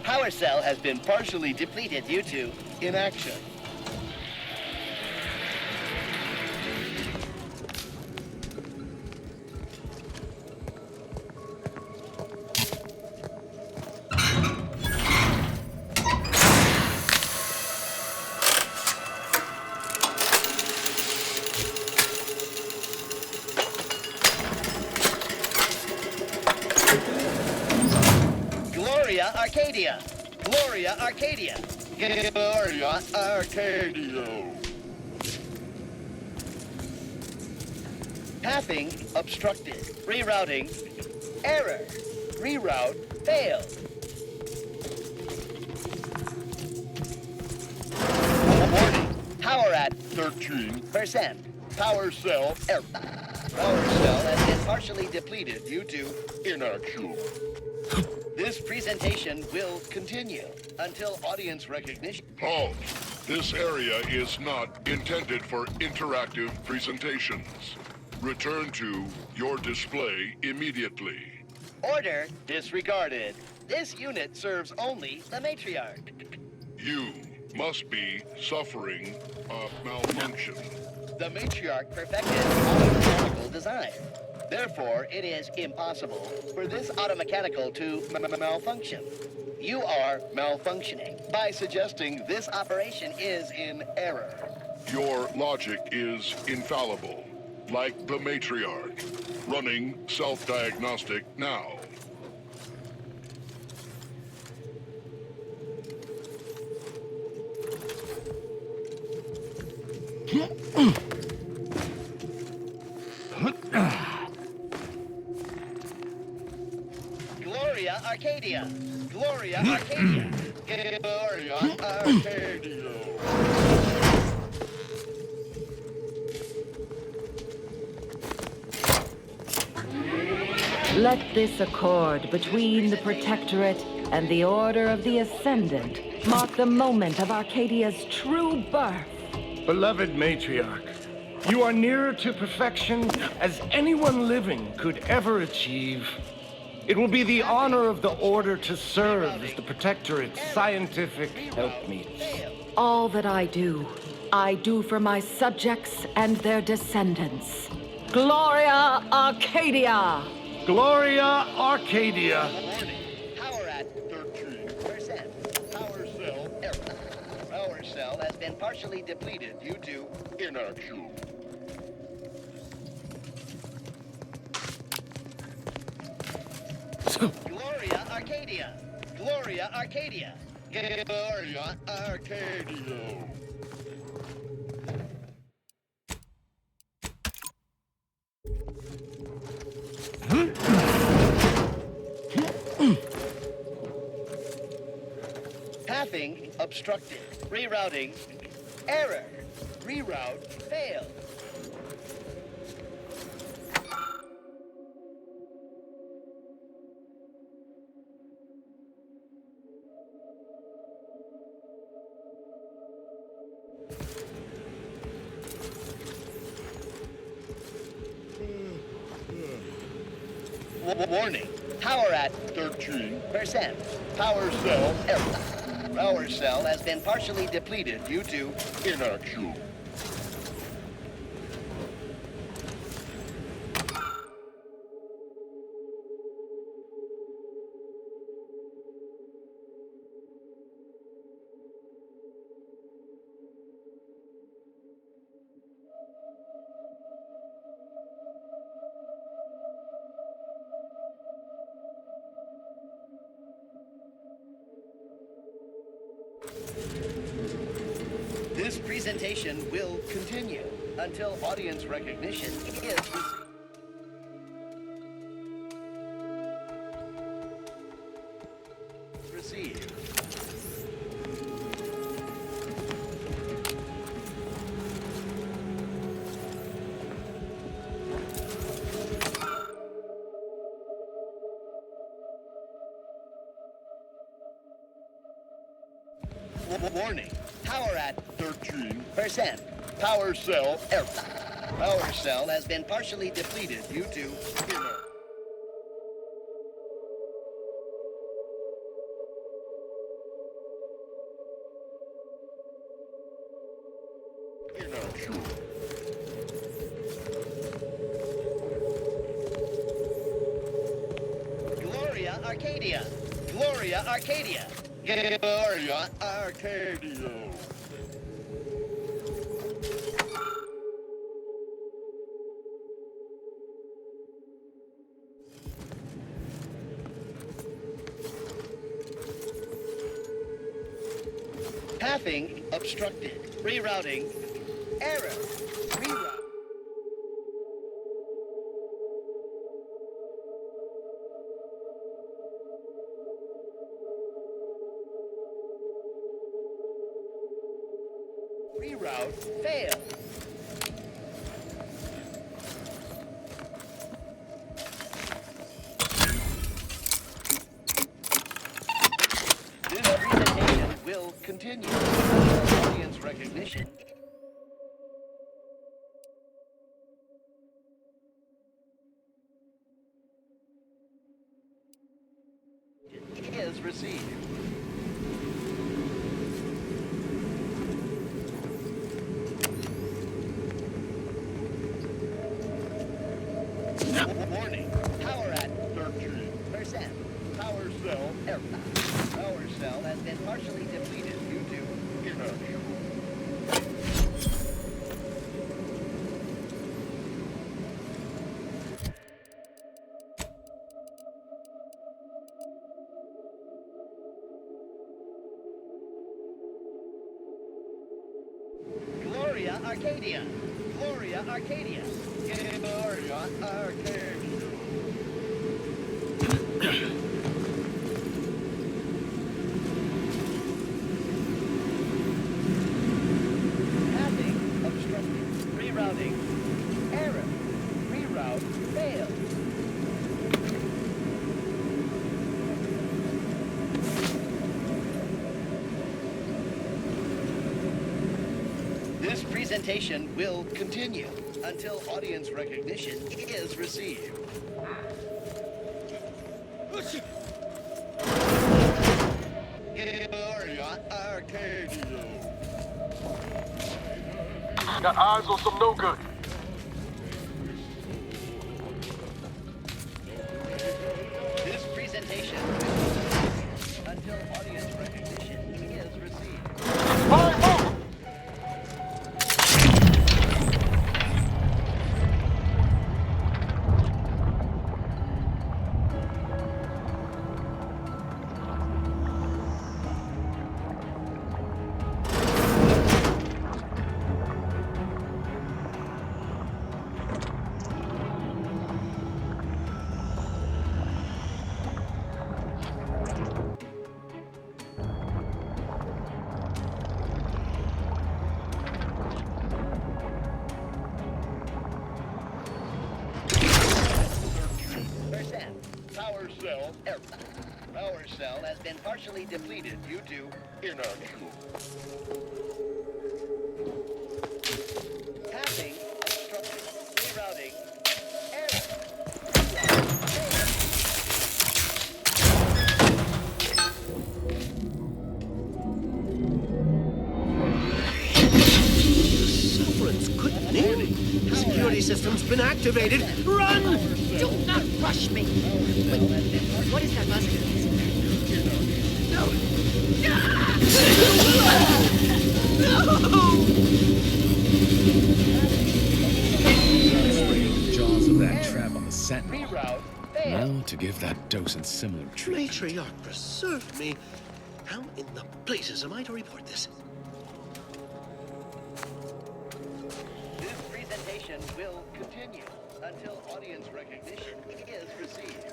Power cell has been partially depleted due to inaction. Arcadia! Gloria Arcadia! Gloria Arcadio! Pathing obstructed. Rerouting. Error. Reroute failed. Warning. Power at 13%. Power cell error. Power cell has been partially depleted due to inaction. This presentation will continue until audience recognition. Halt! This area is not intended for interactive presentations. Return to your display immediately. Order disregarded. This unit serves only the Matriarch. You must be suffering a malfunction. The Matriarch perfected automechanical design. Therefore, it is impossible for this automechanical to malfunction. You are malfunctioning by suggesting this operation is in error. Your logic is infallible, like the Matriarch. Running self-diagnostic now. Gloria Arcadia! Gloria Arcadia! Gloria Arcadia! Let this accord between the Protectorate and the Order of the Ascendant mark the moment of Arcadia's true birth. Beloved Matriarch, you are nearer to perfection as anyone living could ever achieve. It will be the honor of the Order to serve as the Protectorate's scientific helpmeets. All that I do for my subjects and their descendants. Gloria Arcadia! Gloria Arcadia! Power at 13%. Power cell error. Power cell has been partially depleted due to inaction. Gloria Arcadia! Gloria Arcadia! Gloria Arcadio! Pathing obstructed. Rerouting. Error. Reroute failed. Warning. Power at 13%. Power cell error. Power cell has been partially depleted due to inaction. This presentation will continue until audience recognition is received. Warning. Power at 13%. Power cell error. Power cell has been partially depleted due to Gloria Arcadia. Gloria Arcadia. Gloria Arcadia. Pathing obstructed. Rerouting. Error. Reroute. Reroute failed. This presentation will continue. Audience recognition. Is received. Warning. Power at 13%. Power cell error. Power cell has been partially depleted due to inaction. Gloria Arcadia. Gloria Arcadia. Gloria Arcadia. Pathing obstructed. Rerouting. Error. Reroute failed. This presentation will continue until audience recognition is received. Gloria Arcadia. Got eyes on some no good. This presentation will continue until audience recognition is received. Power cell error. Power cell has been partially depleted due to inaction. Pathing obstructed. Rerouting. Sufferance, good morning. The security system's been activated. Run! Do not rush me! Wait, what is that buzzing? No! Spraying the jaws of that trap on the Sentinel. Now to give that docent similar treatment. Matriarch, preserve me. How in the blazes am I to report this? This presentation will continue until audience recognition is received.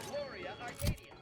Gloria Arcadia.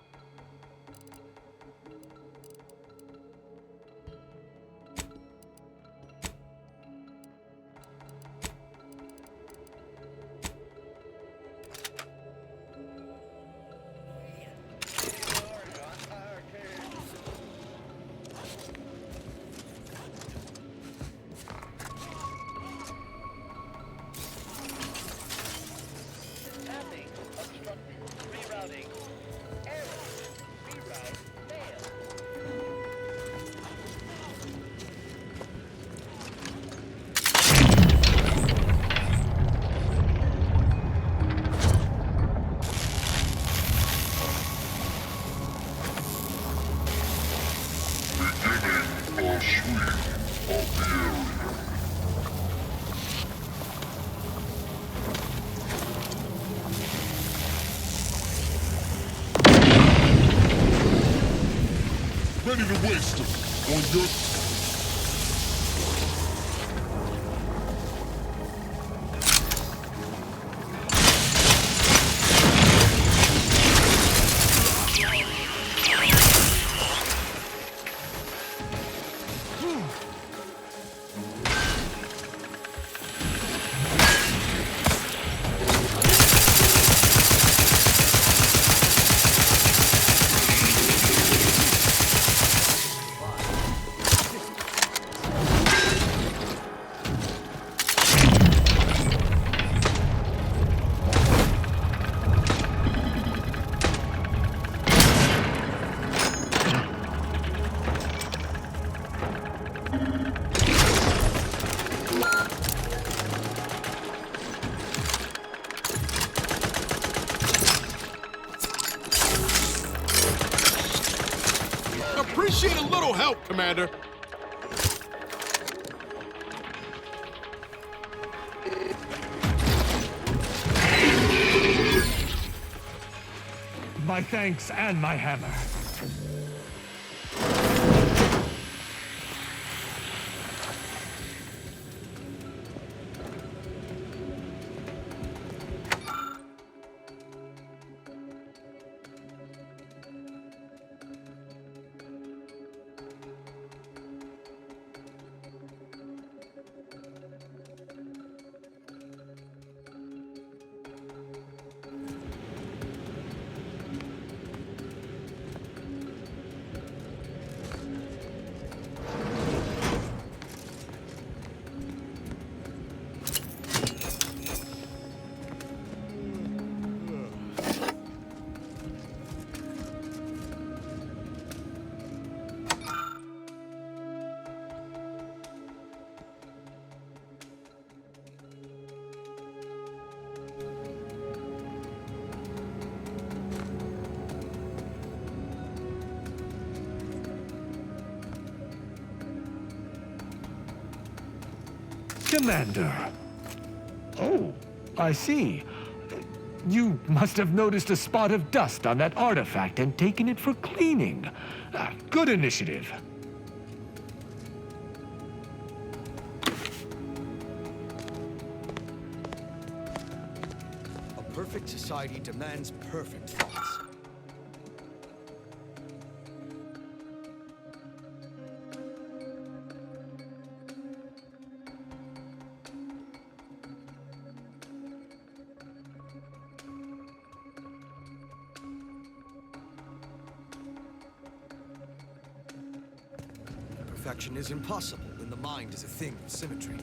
ready to waste them on your... Appreciate a little help, Commander. My thanks and my hammer. Commander. Oh, I see. You must have noticed a spot of dust on that artifact and taken it for cleaning. Good initiative. A perfect society demands perfect thoughts. Perfection is impossible when the mind is a thing of symmetry.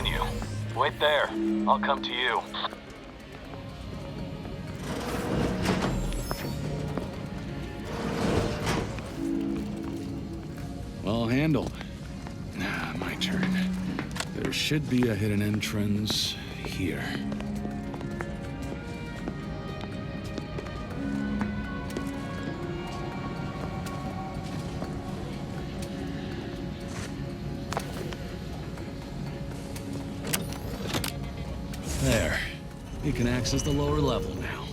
continue. Wait there. I'll come to you. Well handled. My turn. There should be a hidden entrance here. There. You can access the lower level now.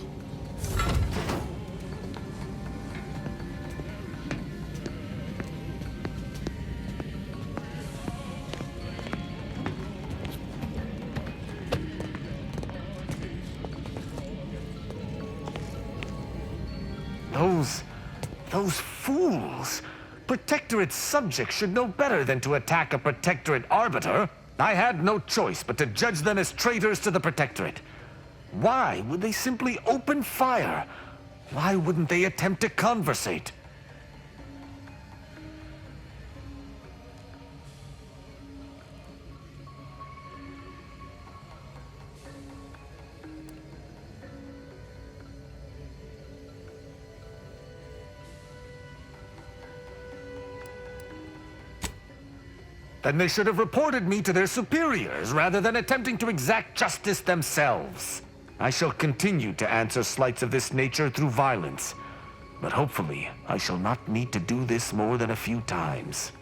Those fools! Protectorate subjects should know better than to attack a Protectorate arbiter. I had no choice but to judge them as traitors to the Protectorate. Why would they simply open fire? Why wouldn't they attempt to conversate? Then they should have reported me to their superiors rather than attempting to exact justice themselves. I shall continue to answer slights of this nature through violence, but hopefully I shall not need to do this more than a few times.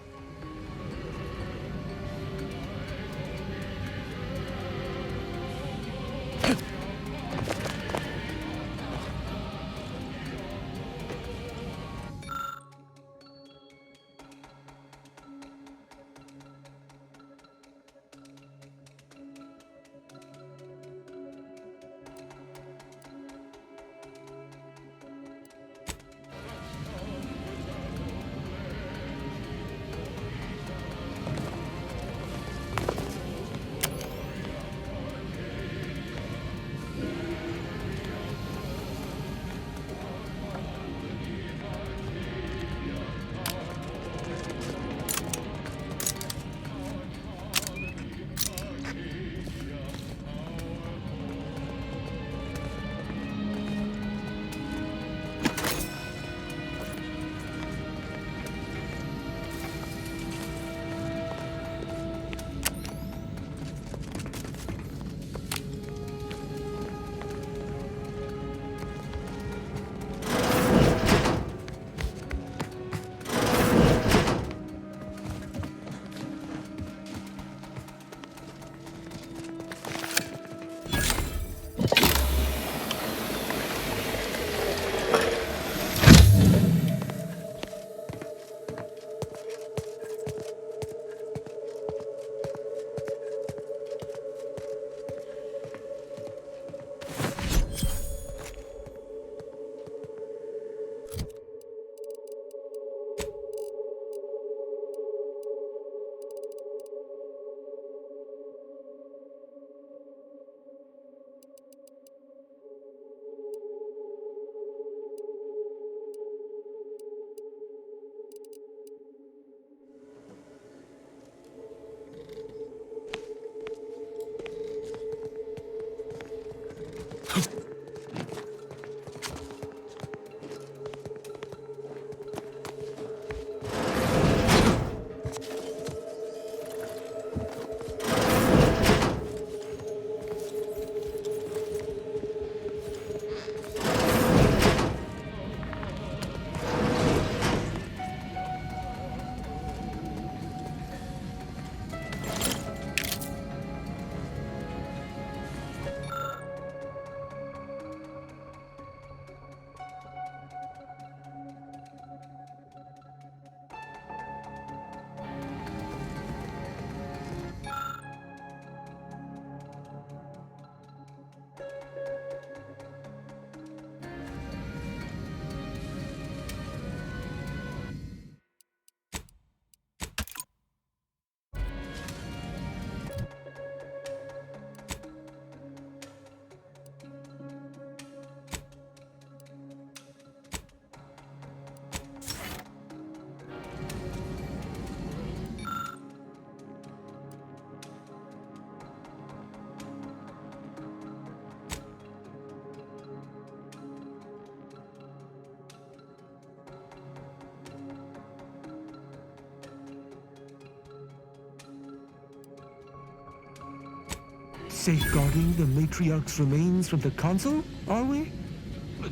safeguarding the Matriarch's remains from the Council, are we?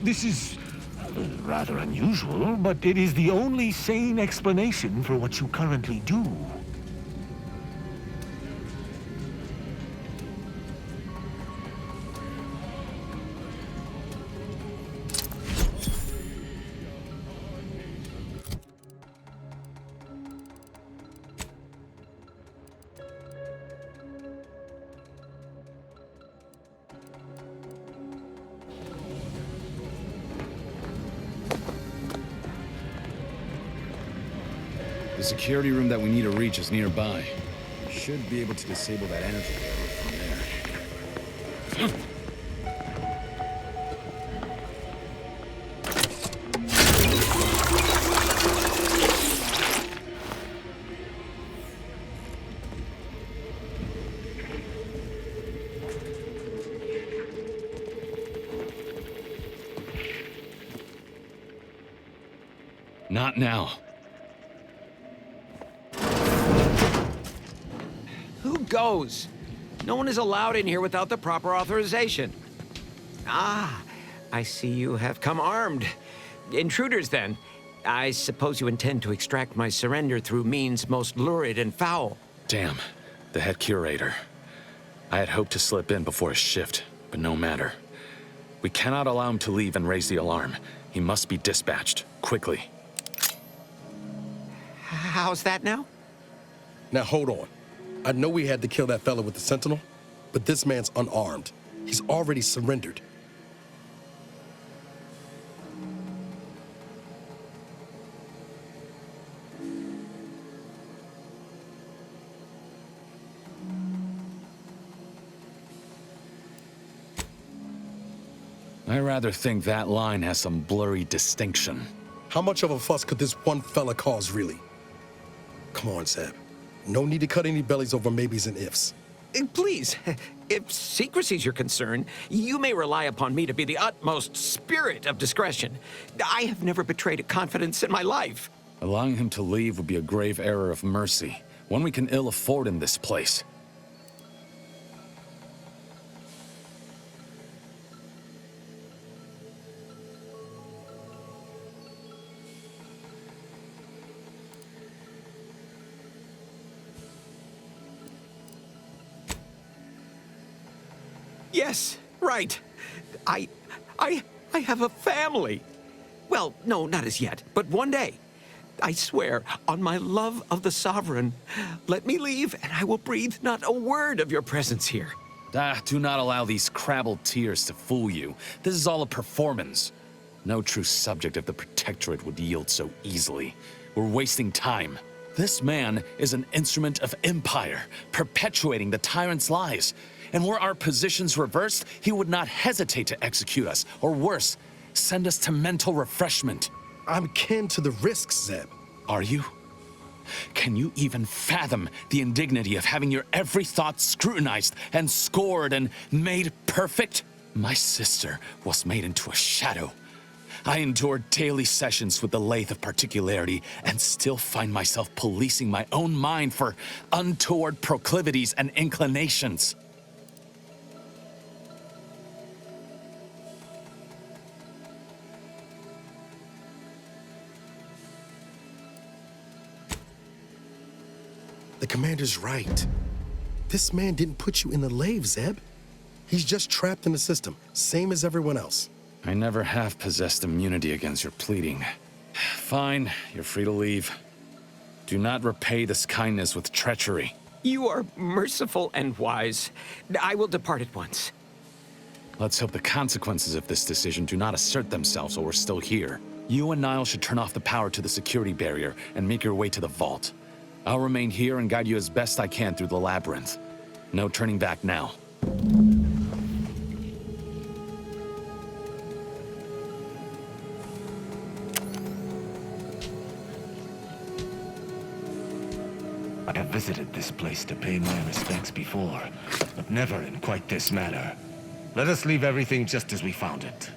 This is rather unusual, but it is the only sane explanation for what you currently do. The security room that we need to reach is nearby. Should be able to disable that energy barrier from there. Not now. Who goes? No one is allowed in here without the proper authorization. Ah, I see you have come armed. Intruders, then. I suppose you intend to extract my surrender through means most lurid and foul. Damn, the head curator. I had hoped to slip in before his shift, but no matter. We cannot allow him to leave and raise the alarm. He must be dispatched, quickly. How's that now? Now hold on. I know we had to kill that fella with the Sentinel, but this man's unarmed. He's already surrendered. I rather think that line has some blurry distinction. How much of a fuss could this one fella cause, really? Come on, Zeb. No need to cut any bellies over maybes and ifs. Please, if secrecy's your concern, you may rely upon me to be the utmost spirit of discretion. I have never betrayed a confidence in my life. Allowing him to leave would be a grave error of mercy, one we can ill afford in this place. Yes, right. I have a family. Well, no, not as yet, but one day. I swear, on my love of the Sovereign, let me leave and I will breathe not a word of your presence here. Do not allow these crabbled tears to fool you. This is all a performance. No true subject of the Protectorate would yield so easily. We're wasting time. This man is an instrument of empire, perpetuating the tyrant's lies. And were our positions reversed, he would not hesitate to execute us, or worse, send us to mental refreshment. I'm kin to the risks, Zeb. Are you? Can you even fathom the indignity of having your every thought scrutinized and scored and made perfect? My sister was made into a shadow. I endured daily sessions with the lathe of particularity and still find myself policing my own mind for untoward proclivities and inclinations. The commander's right. This man didn't put you in the lathe, Zeb. He's just trapped in the system, same as everyone else. I never have possessed immunity against your pleading. Fine, you're free to leave. Do not repay this kindness with treachery. You are merciful and wise. I will depart at once. Let's hope the consequences of this decision do not assert themselves while we're still here. You and Niles should turn off the power to the security barrier and make your way to the vault. I'll remain here and guide you as best I can through the labyrinth. No turning back now. I have visited this place to pay my respects before, but never in quite this manner. Let us leave everything just as we found it.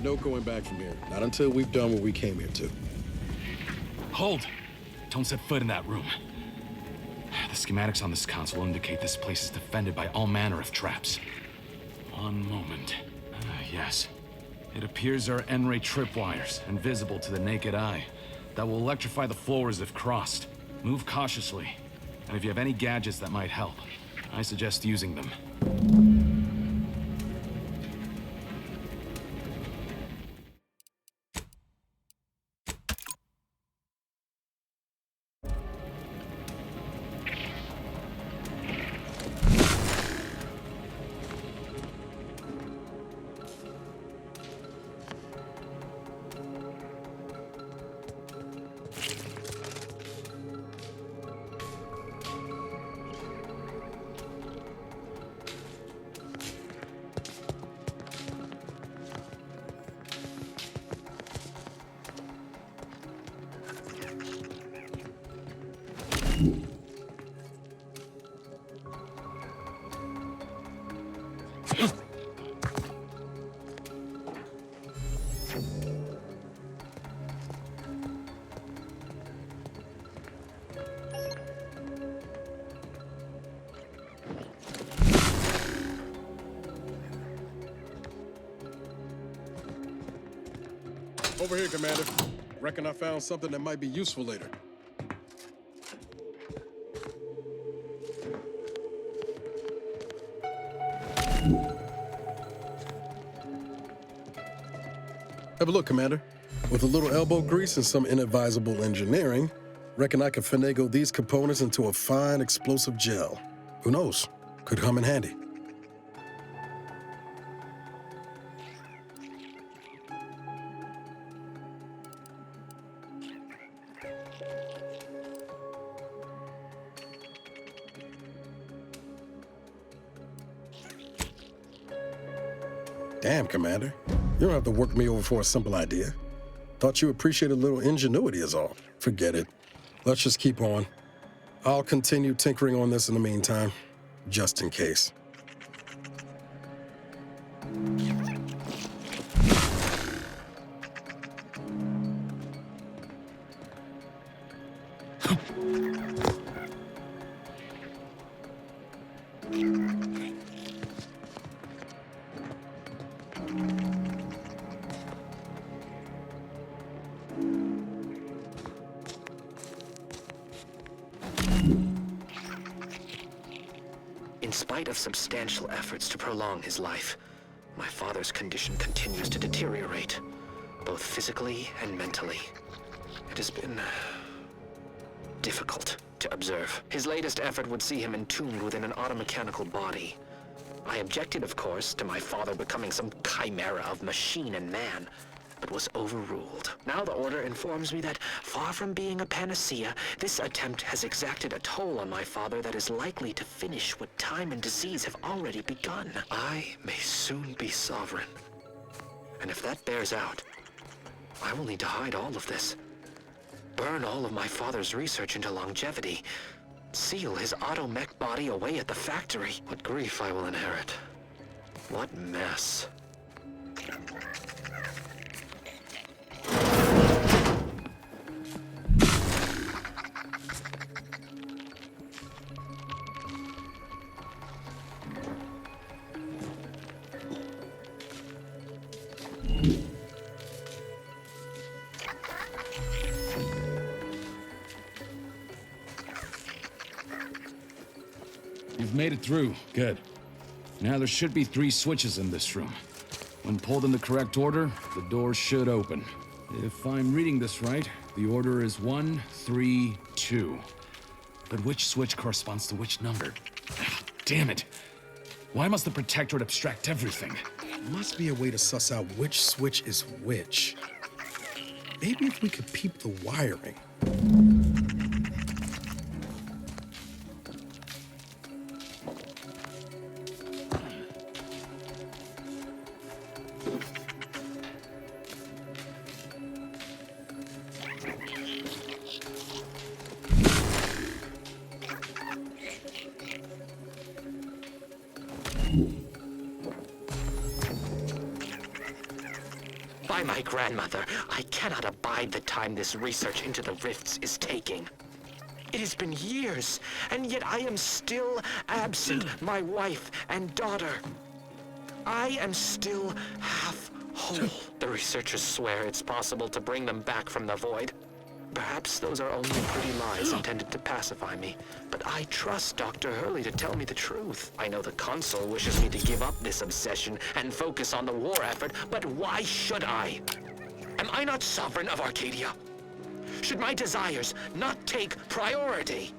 No going back from here. Not until we've done what we came here to. Hold! Don't set foot in that room. The schematics on this console indicate this place is defended by all manner of traps. One moment. Yes. It appears there are N-ray tripwires, invisible to the naked eye, that will electrify the floors if crossed. Move cautiously, and if you have any gadgets that might help, I suggest using them. Over here, Commander. Reckon I found something that might be useful later. Have a look, Commander. With a little elbow grease and some inadvisable engineering, reckon I could finagle these components into a fine explosive gel. Who knows? Could come in handy. Damn, Commander. You don't have to work me over for a simple idea. Thought you appreciated a little ingenuity is all. Forget it. Let's just keep on. I'll continue tinkering on this in the meantime, just in case. In spite of substantial efforts to prolong his life, my father's condition continues to deteriorate, both physically and mentally. It has been difficult to observe. His latest effort would see him entombed within an automechanical body. I objected, of course, to my father becoming some chimera of machine and man, but was overruled. Now the Order informs me that, far from being a panacea, this attempt has exacted a toll on my father that is likely to finish what time and disease have already begun. I may soon be sovereign. And if that bears out, I will need to hide all of this. Burn all of my father's research into longevity. Seal his auto-mech body away at the factory. What grief I will inherit. What mess. You've made it through. Good. Now there should be 3 switches in this room. When pulled in the correct order, the door should open. If I'm reading this right, the order is 1, 3, 2. But which switch corresponds to which number? Damn it! Why must the Protectorate abstract everything? Must be a way to suss out which switch is which. Maybe if we could peep the wiring. By my grandmother, I cannot abide the time this research into the rifts is taking. It has been years, and yet I am still absent my wife and daughter. I am still half whole. The researchers swear it's possible to bring them back from the void. Perhaps those are only pretty lies intended to pacify me, but I trust Dr. Hurley to tell me the truth. I know the Consul wishes me to give up this obsession and focus on the war effort, but why should I? Am I not sovereign of Arcadia? Should my desires not take priority?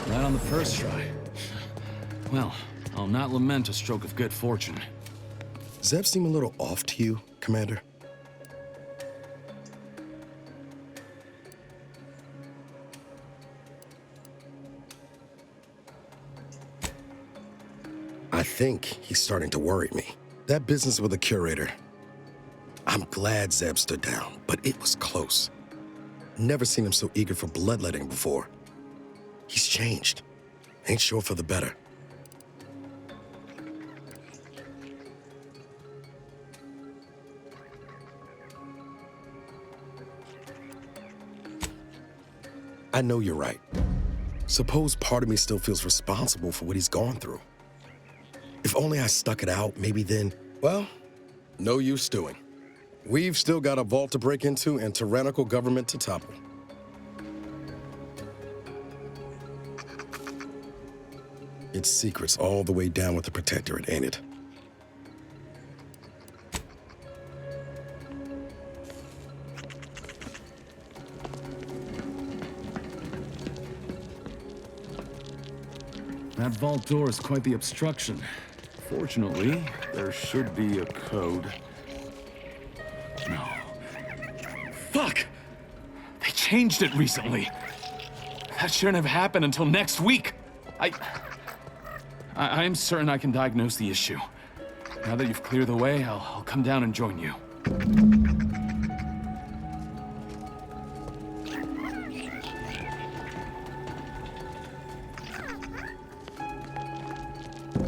Right on the first try. Well, I'll not lament a stroke of good fortune. Zeb seem a little off to you, Commander? I think he's starting to worry me. That business with the Curator. I'm glad Zeb stood down, but it was close. Never seen him so eager for bloodletting before. He's changed. Ain't sure for the better. I know you're right. Suppose part of me still feels responsible for what he's gone through. If only I stuck it out, maybe then, well, no use stewing. We've still got a vault to break into and tyrannical government to topple. It's secrets all the way down with the Protectorate, ain't it? That vault door is quite the obstruction. Fortunately, there should be a code. No. Fuck! They changed it recently. That shouldn't have happened until next week. I'm certain I can diagnose the issue. Now that you've cleared the way, I'll come down and join you.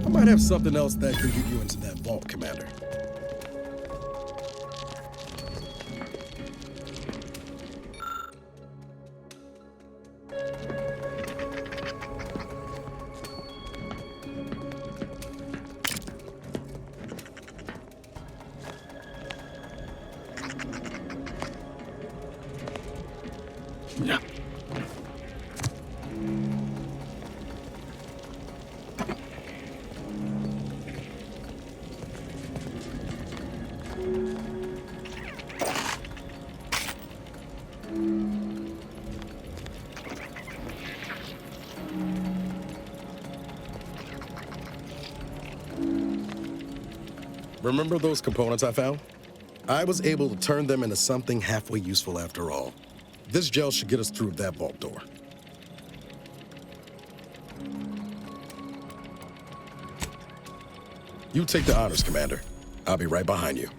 I might have something else that can get you into that vault, Commander. Yeah. Remember those components I found? I was able to turn them into something halfway useful after all. This gel should get us through that vault door. You take the honors, Commander. I'll be right behind you.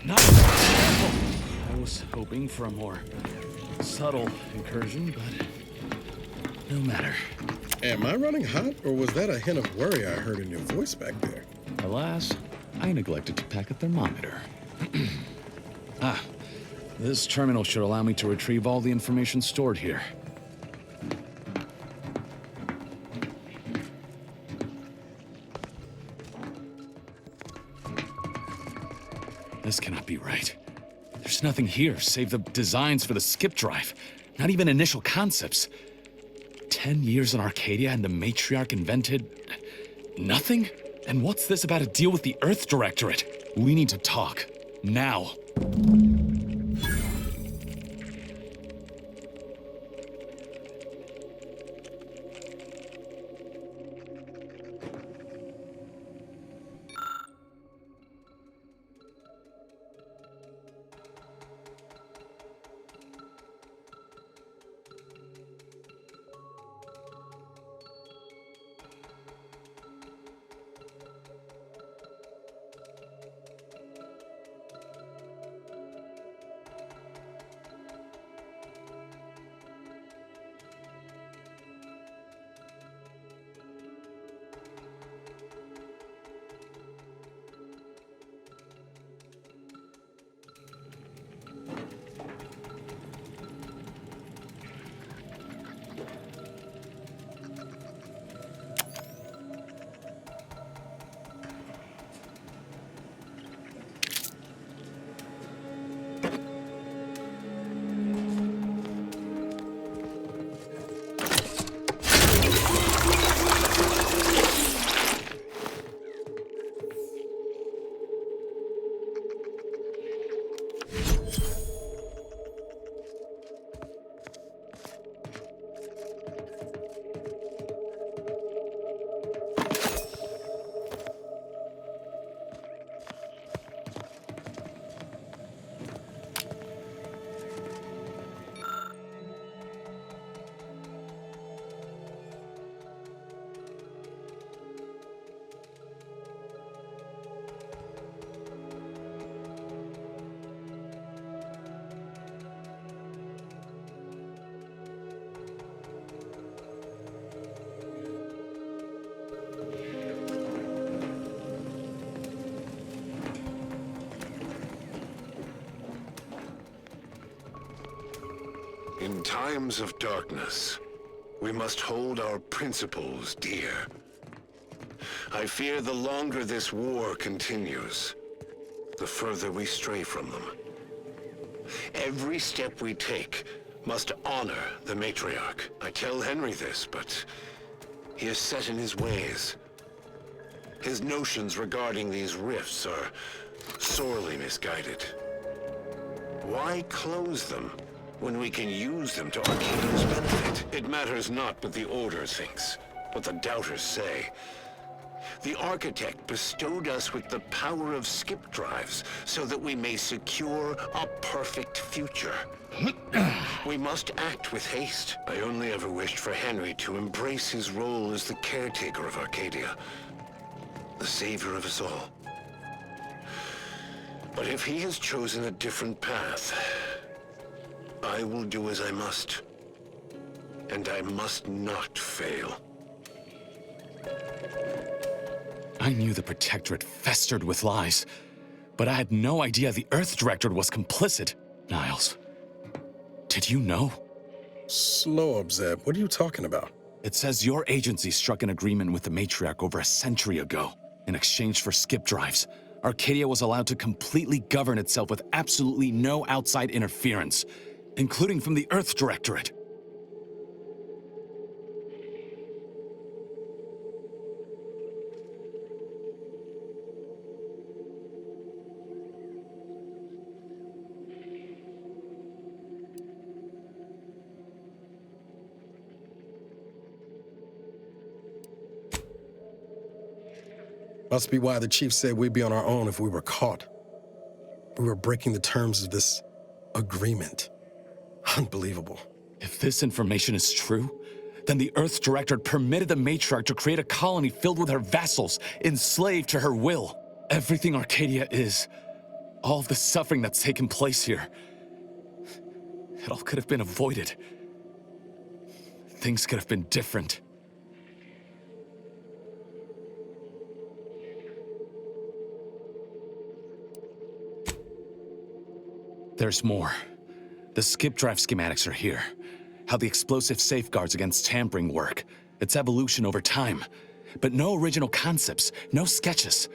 I was hoping for a more subtle incursion, but no matter. Am I running hot, or was that a hint of worry I heard in your voice back there? Alas, I neglected to pack a thermometer. This terminal should allow me to retrieve all the information stored here. This cannot be right. There's nothing here save the designs for the skip drive. Not even initial concepts. 10 years in Arcadia and the Matriarch invented... nothing? And what's this about a deal with the Earth Directorate? We need to talk. Now. In times of darkness, we must hold our principles dear. I fear the longer this war continues, the further we stray from them. Every step we take must honor the Matriarch. I tell Henry this, but he is set in his ways. His notions regarding these rifts are sorely misguided. Why close them when we can use them to Arcadia's benefit? It matters not what the Order thinks, what the Doubters say. The Architect bestowed us with the power of skip drives so that we may secure a perfect future. We must act with haste. I only ever wished for Henry to embrace his role as the caretaker of Arcadia, the savior of us all. But if he has chosen a different path, I will do as I must. And I must not fail. I knew the Protectorate festered with lies, but I had no idea the Earth Directorate was complicit. Niles, did you know? Slow up, Zeb. What are you talking about? It says your agency struck an agreement with the Matriarch over a century ago. In exchange for skip drives, Arcadia was allowed to completely govern itself with absolutely no outside interference, including from the Earth Directorate. Must be why the chief said we'd be on our own if we were caught. We were breaking the terms of this agreement. Unbelievable. If this information is true, then the Earth Directorate permitted the Matriarch to create a colony filled with her vassals, enslaved to her will. Everything Arcadia is, all of the suffering that's taken place here, it all could have been avoided. Things could have been different. There's more. The skip drive schematics are here. How the explosive safeguards against tampering work. Its evolution over time. But no original concepts, no sketches.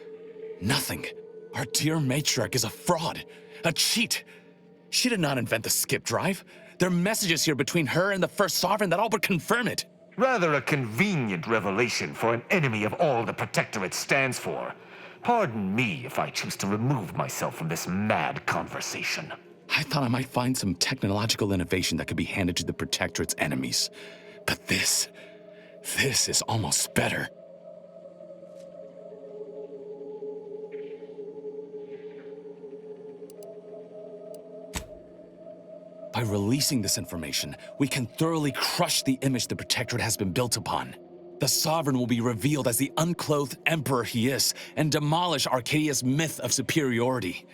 Nothing. Our dear Matriarch is a fraud. A cheat. She did not invent the skip drive. There are messages here between her and the First Sovereign that all but confirm it. Rather a convenient revelation for an enemy of all the Protectorate stands for. Pardon me if I choose to remove myself from this mad conversation. I thought I might find some technological innovation that could be handed to the Protectorate's enemies. But this is almost better. By releasing this information, we can thoroughly crush the image the Protectorate has been built upon. The Sovereign will be revealed as the unclothed emperor he is, and demolish Arcadia's myth of superiority.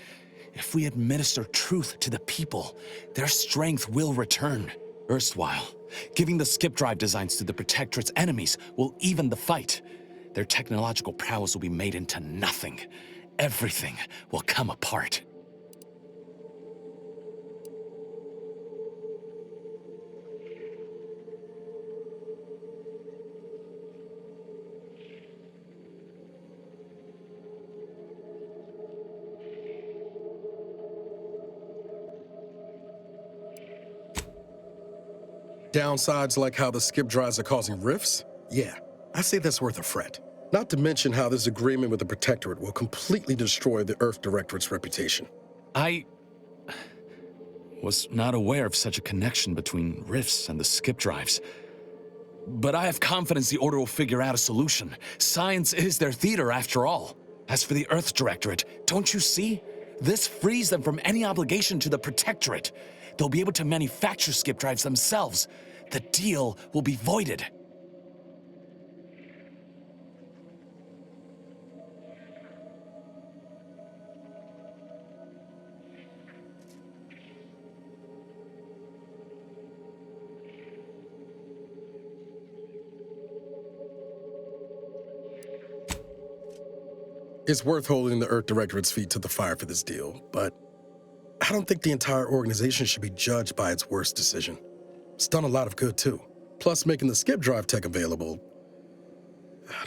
If we administer truth to the people, their strength will return. Erstwhile, giving the skip drive designs to the Protectorate's enemies will even the fight. Their technological prowess will be made into nothing. Everything will come apart. Downsides like how the skip drives are causing rifts? Yeah, I say that's worth a fret. Not to mention how this agreement with the Protectorate will completely destroy the Earth Directorate's reputation. I was not aware of such a connection between rifts and the skip drives. But I have confidence the Order will figure out a solution. Science is their theater, after all. As for the Earth Directorate, don't you see? This frees them from any obligation to the Protectorate. They'll be able to manufacture skip drives themselves. The deal will be voided. It's worth holding the Earth Directorate's feet to the fire for this deal, but I don't think the entire organization should be judged by its worst decision. It's done a lot of good, too. Plus, making the skip drive tech available,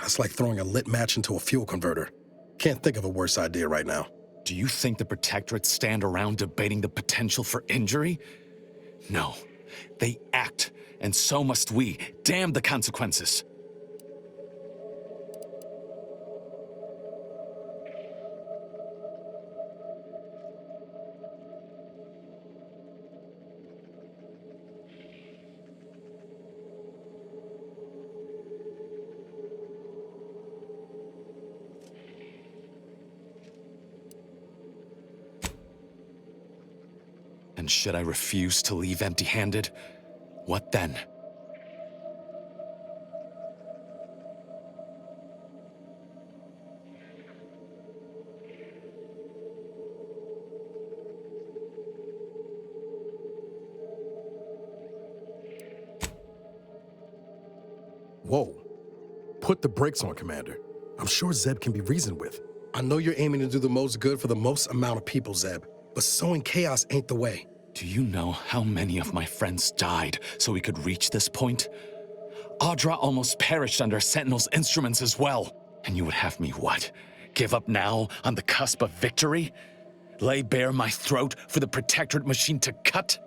that's like throwing a lit match into a fuel converter. Can't think of a worse idea right now. Do you think the Protectorate stand around debating the potential for injury? No. They act, and so must we. Damn the consequences. And should I refuse to leave empty-handed? What then? Whoa. Put the brakes on, Commander. I'm sure Zeb can be reasoned with. I know you're aiming to do the most good for the most amount of people, Zeb, but sowing chaos ain't the way. Do you know how many of my friends died so we could reach this point? Audra almost perished under Sentinel's instruments as well. And you would have me what? Give up now on the cusp of victory? Lay bare my throat for the Protectorate machine to cut?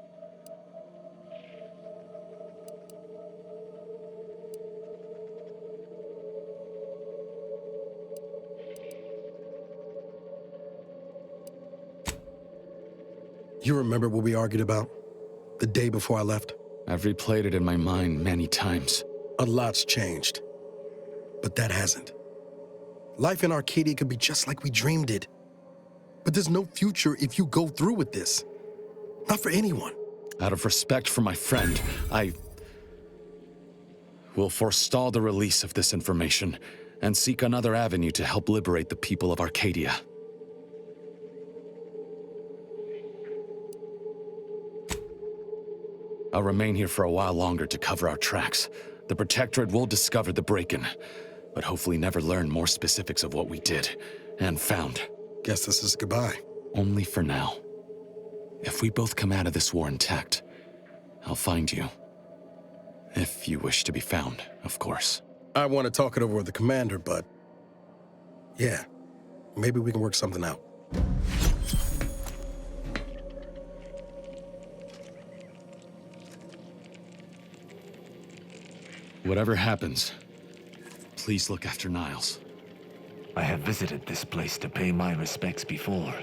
You remember what we argued about the day before I left? I've replayed it in my mind many times. A lot's changed, but that hasn't. Life in Arcadia could be just like we dreamed it. But there's no future if you go through with this. Not for anyone. Out of respect for my friend, I will forestall the release of this information and seek another avenue to help liberate the people of Arcadia. I'll remain here for a while longer to cover our tracks. The Protectorate will discover the break-in, but hopefully never learn more specifics of what we did and found. Guess this is goodbye. Only for now. If we both come out of this war intact, I'll find you. If you wish to be found, of course. I want to talk it over with the commander, but... yeah, maybe we can work something out. Whatever happens, please look after Niles. I have visited this place to pay my respects before,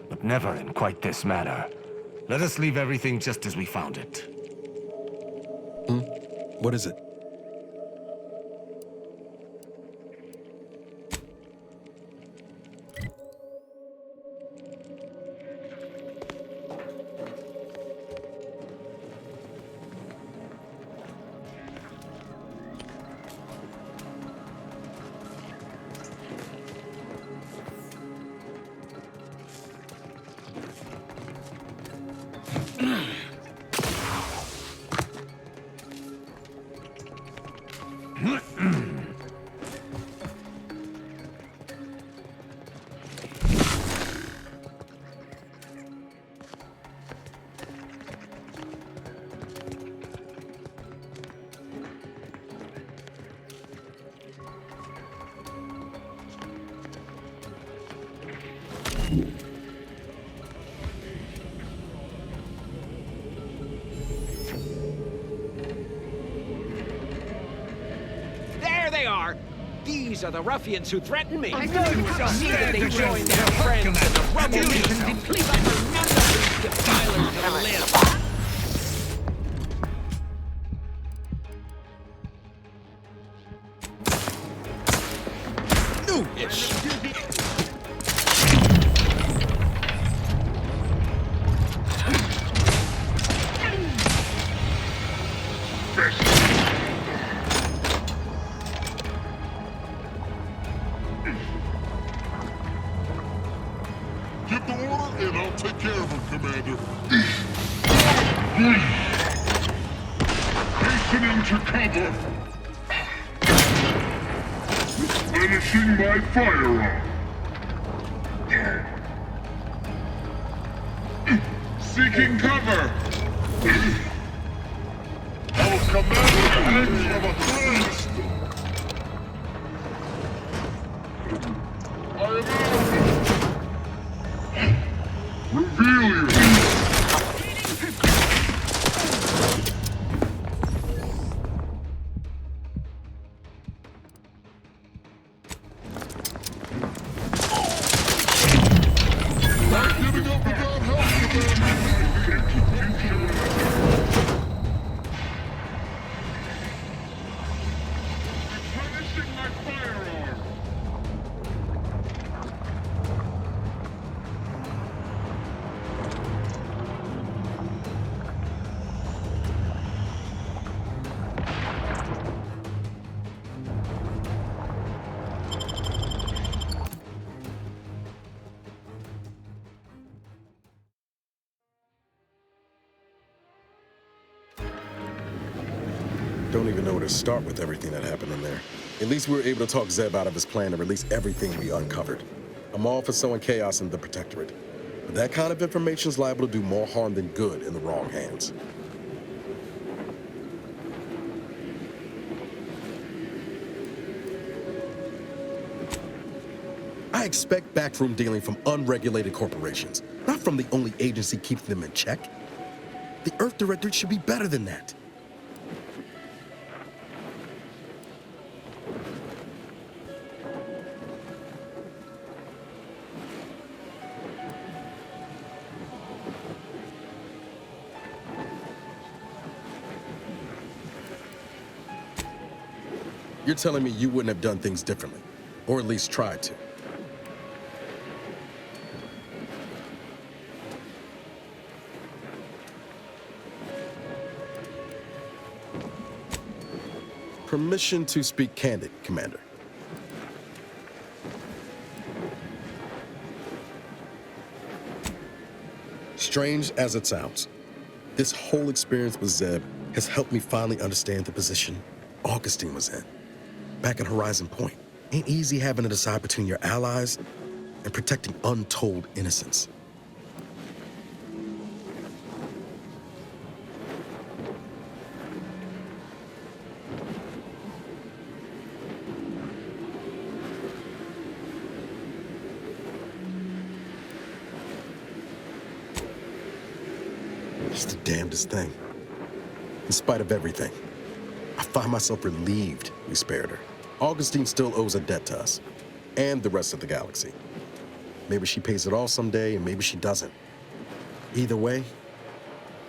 but never in quite this manner. Let us leave everything just as we found it. What is it? There they are! These are the ruffians who threatened me. I know you were See that they joined their friends in the rubble and deplete them. None of these defilers to live. Get the order, and I'll take care of him, Commander. Hastening to cover. Finishing my firearm. Seeking cover. I'll command the hands of a priest. I am out. Reveal yourself. Not giving up without help, Commander. Replenishing my firearm. Don't even know where to start with everything that happened in there. At least we were able to talk Zeb out of his plan and release everything we uncovered. I'm all for sowing chaos in the Protectorate, but that kind of information is liable to do more harm than good in the wrong hands. I expect backroom dealing from unregulated corporations, not from the only agency keeping them in check. The Earth Directorate should be better than that. You're telling me you wouldn't have done things differently? Or at least tried to. Permission to speak candid, Commander. Strange as it sounds, this whole experience with Zeb has helped me finally understand the position Augustine was in. Back at Horizon Point, ain't easy having to decide between your allies and protecting untold innocence. It's the damnedest thing. In spite of everything, I find myself relieved we spared her. Augustine still owes a debt to us, and the rest of the galaxy. Maybe she pays it all someday, and maybe she doesn't. Either way,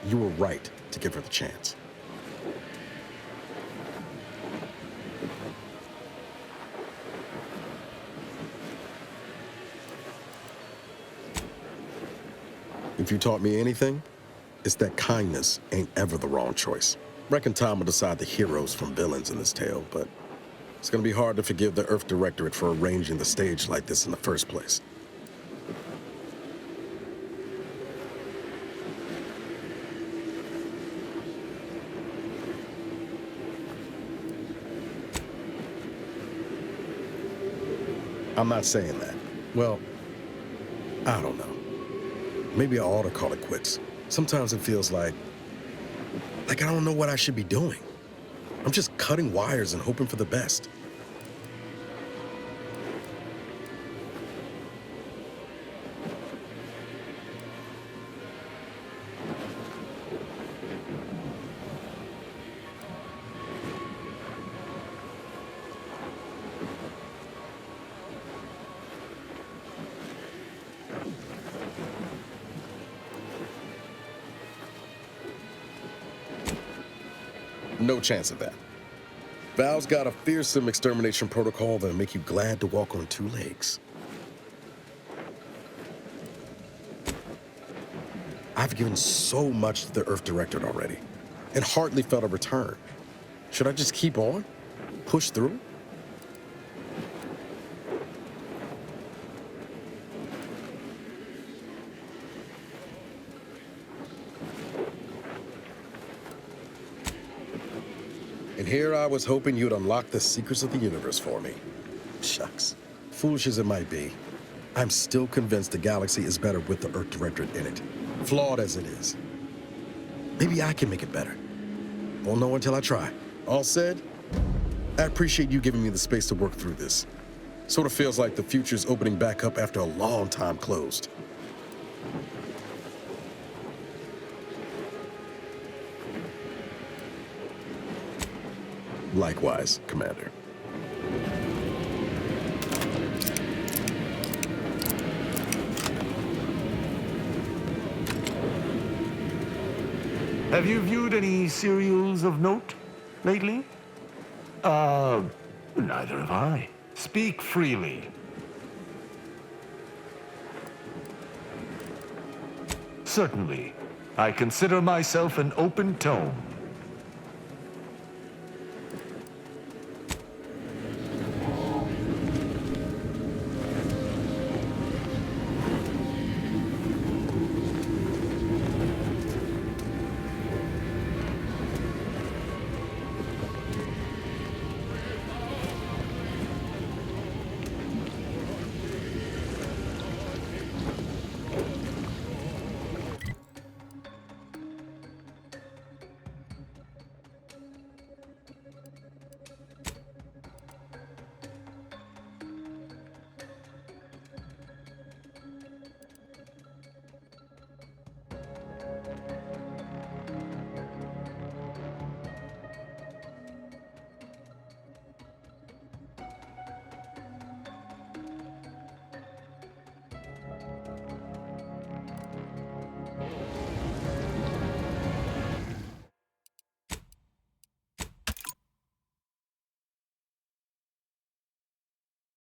you were right to give her the chance. If you taught me anything, it's that kindness ain't ever the wrong choice. Reckon time will decide the heroes from villains in this tale, but it's gonna be hard to forgive the Earth Directorate for arranging the stage like this in the first place. I'm not saying that. Well, I don't know. Maybe I ought to call it quits. Sometimes it feels like I don't know what I should be doing. I'm just cutting wires and hoping for the best. No chance of that. Val's got a fearsome extermination protocol that'll make you glad to walk on two legs. I've given so much to the Earth Directorate already, and hardly felt a return. Should I just keep on? Push through? And here I was hoping you'd unlock the secrets of the universe for me. Shucks. Foolish as it might be, I'm still convinced the galaxy is better with the Earth Directorate in it. Flawed as it is. Maybe I can make it better. Won't know until I try. All said, I appreciate you giving me the space to work through this. Sort of feels like the future's opening back up after a long time closed. Likewise, Commander. Have you viewed any serials of note lately? Neither have I. Speak freely. Certainly. I consider myself an open tome.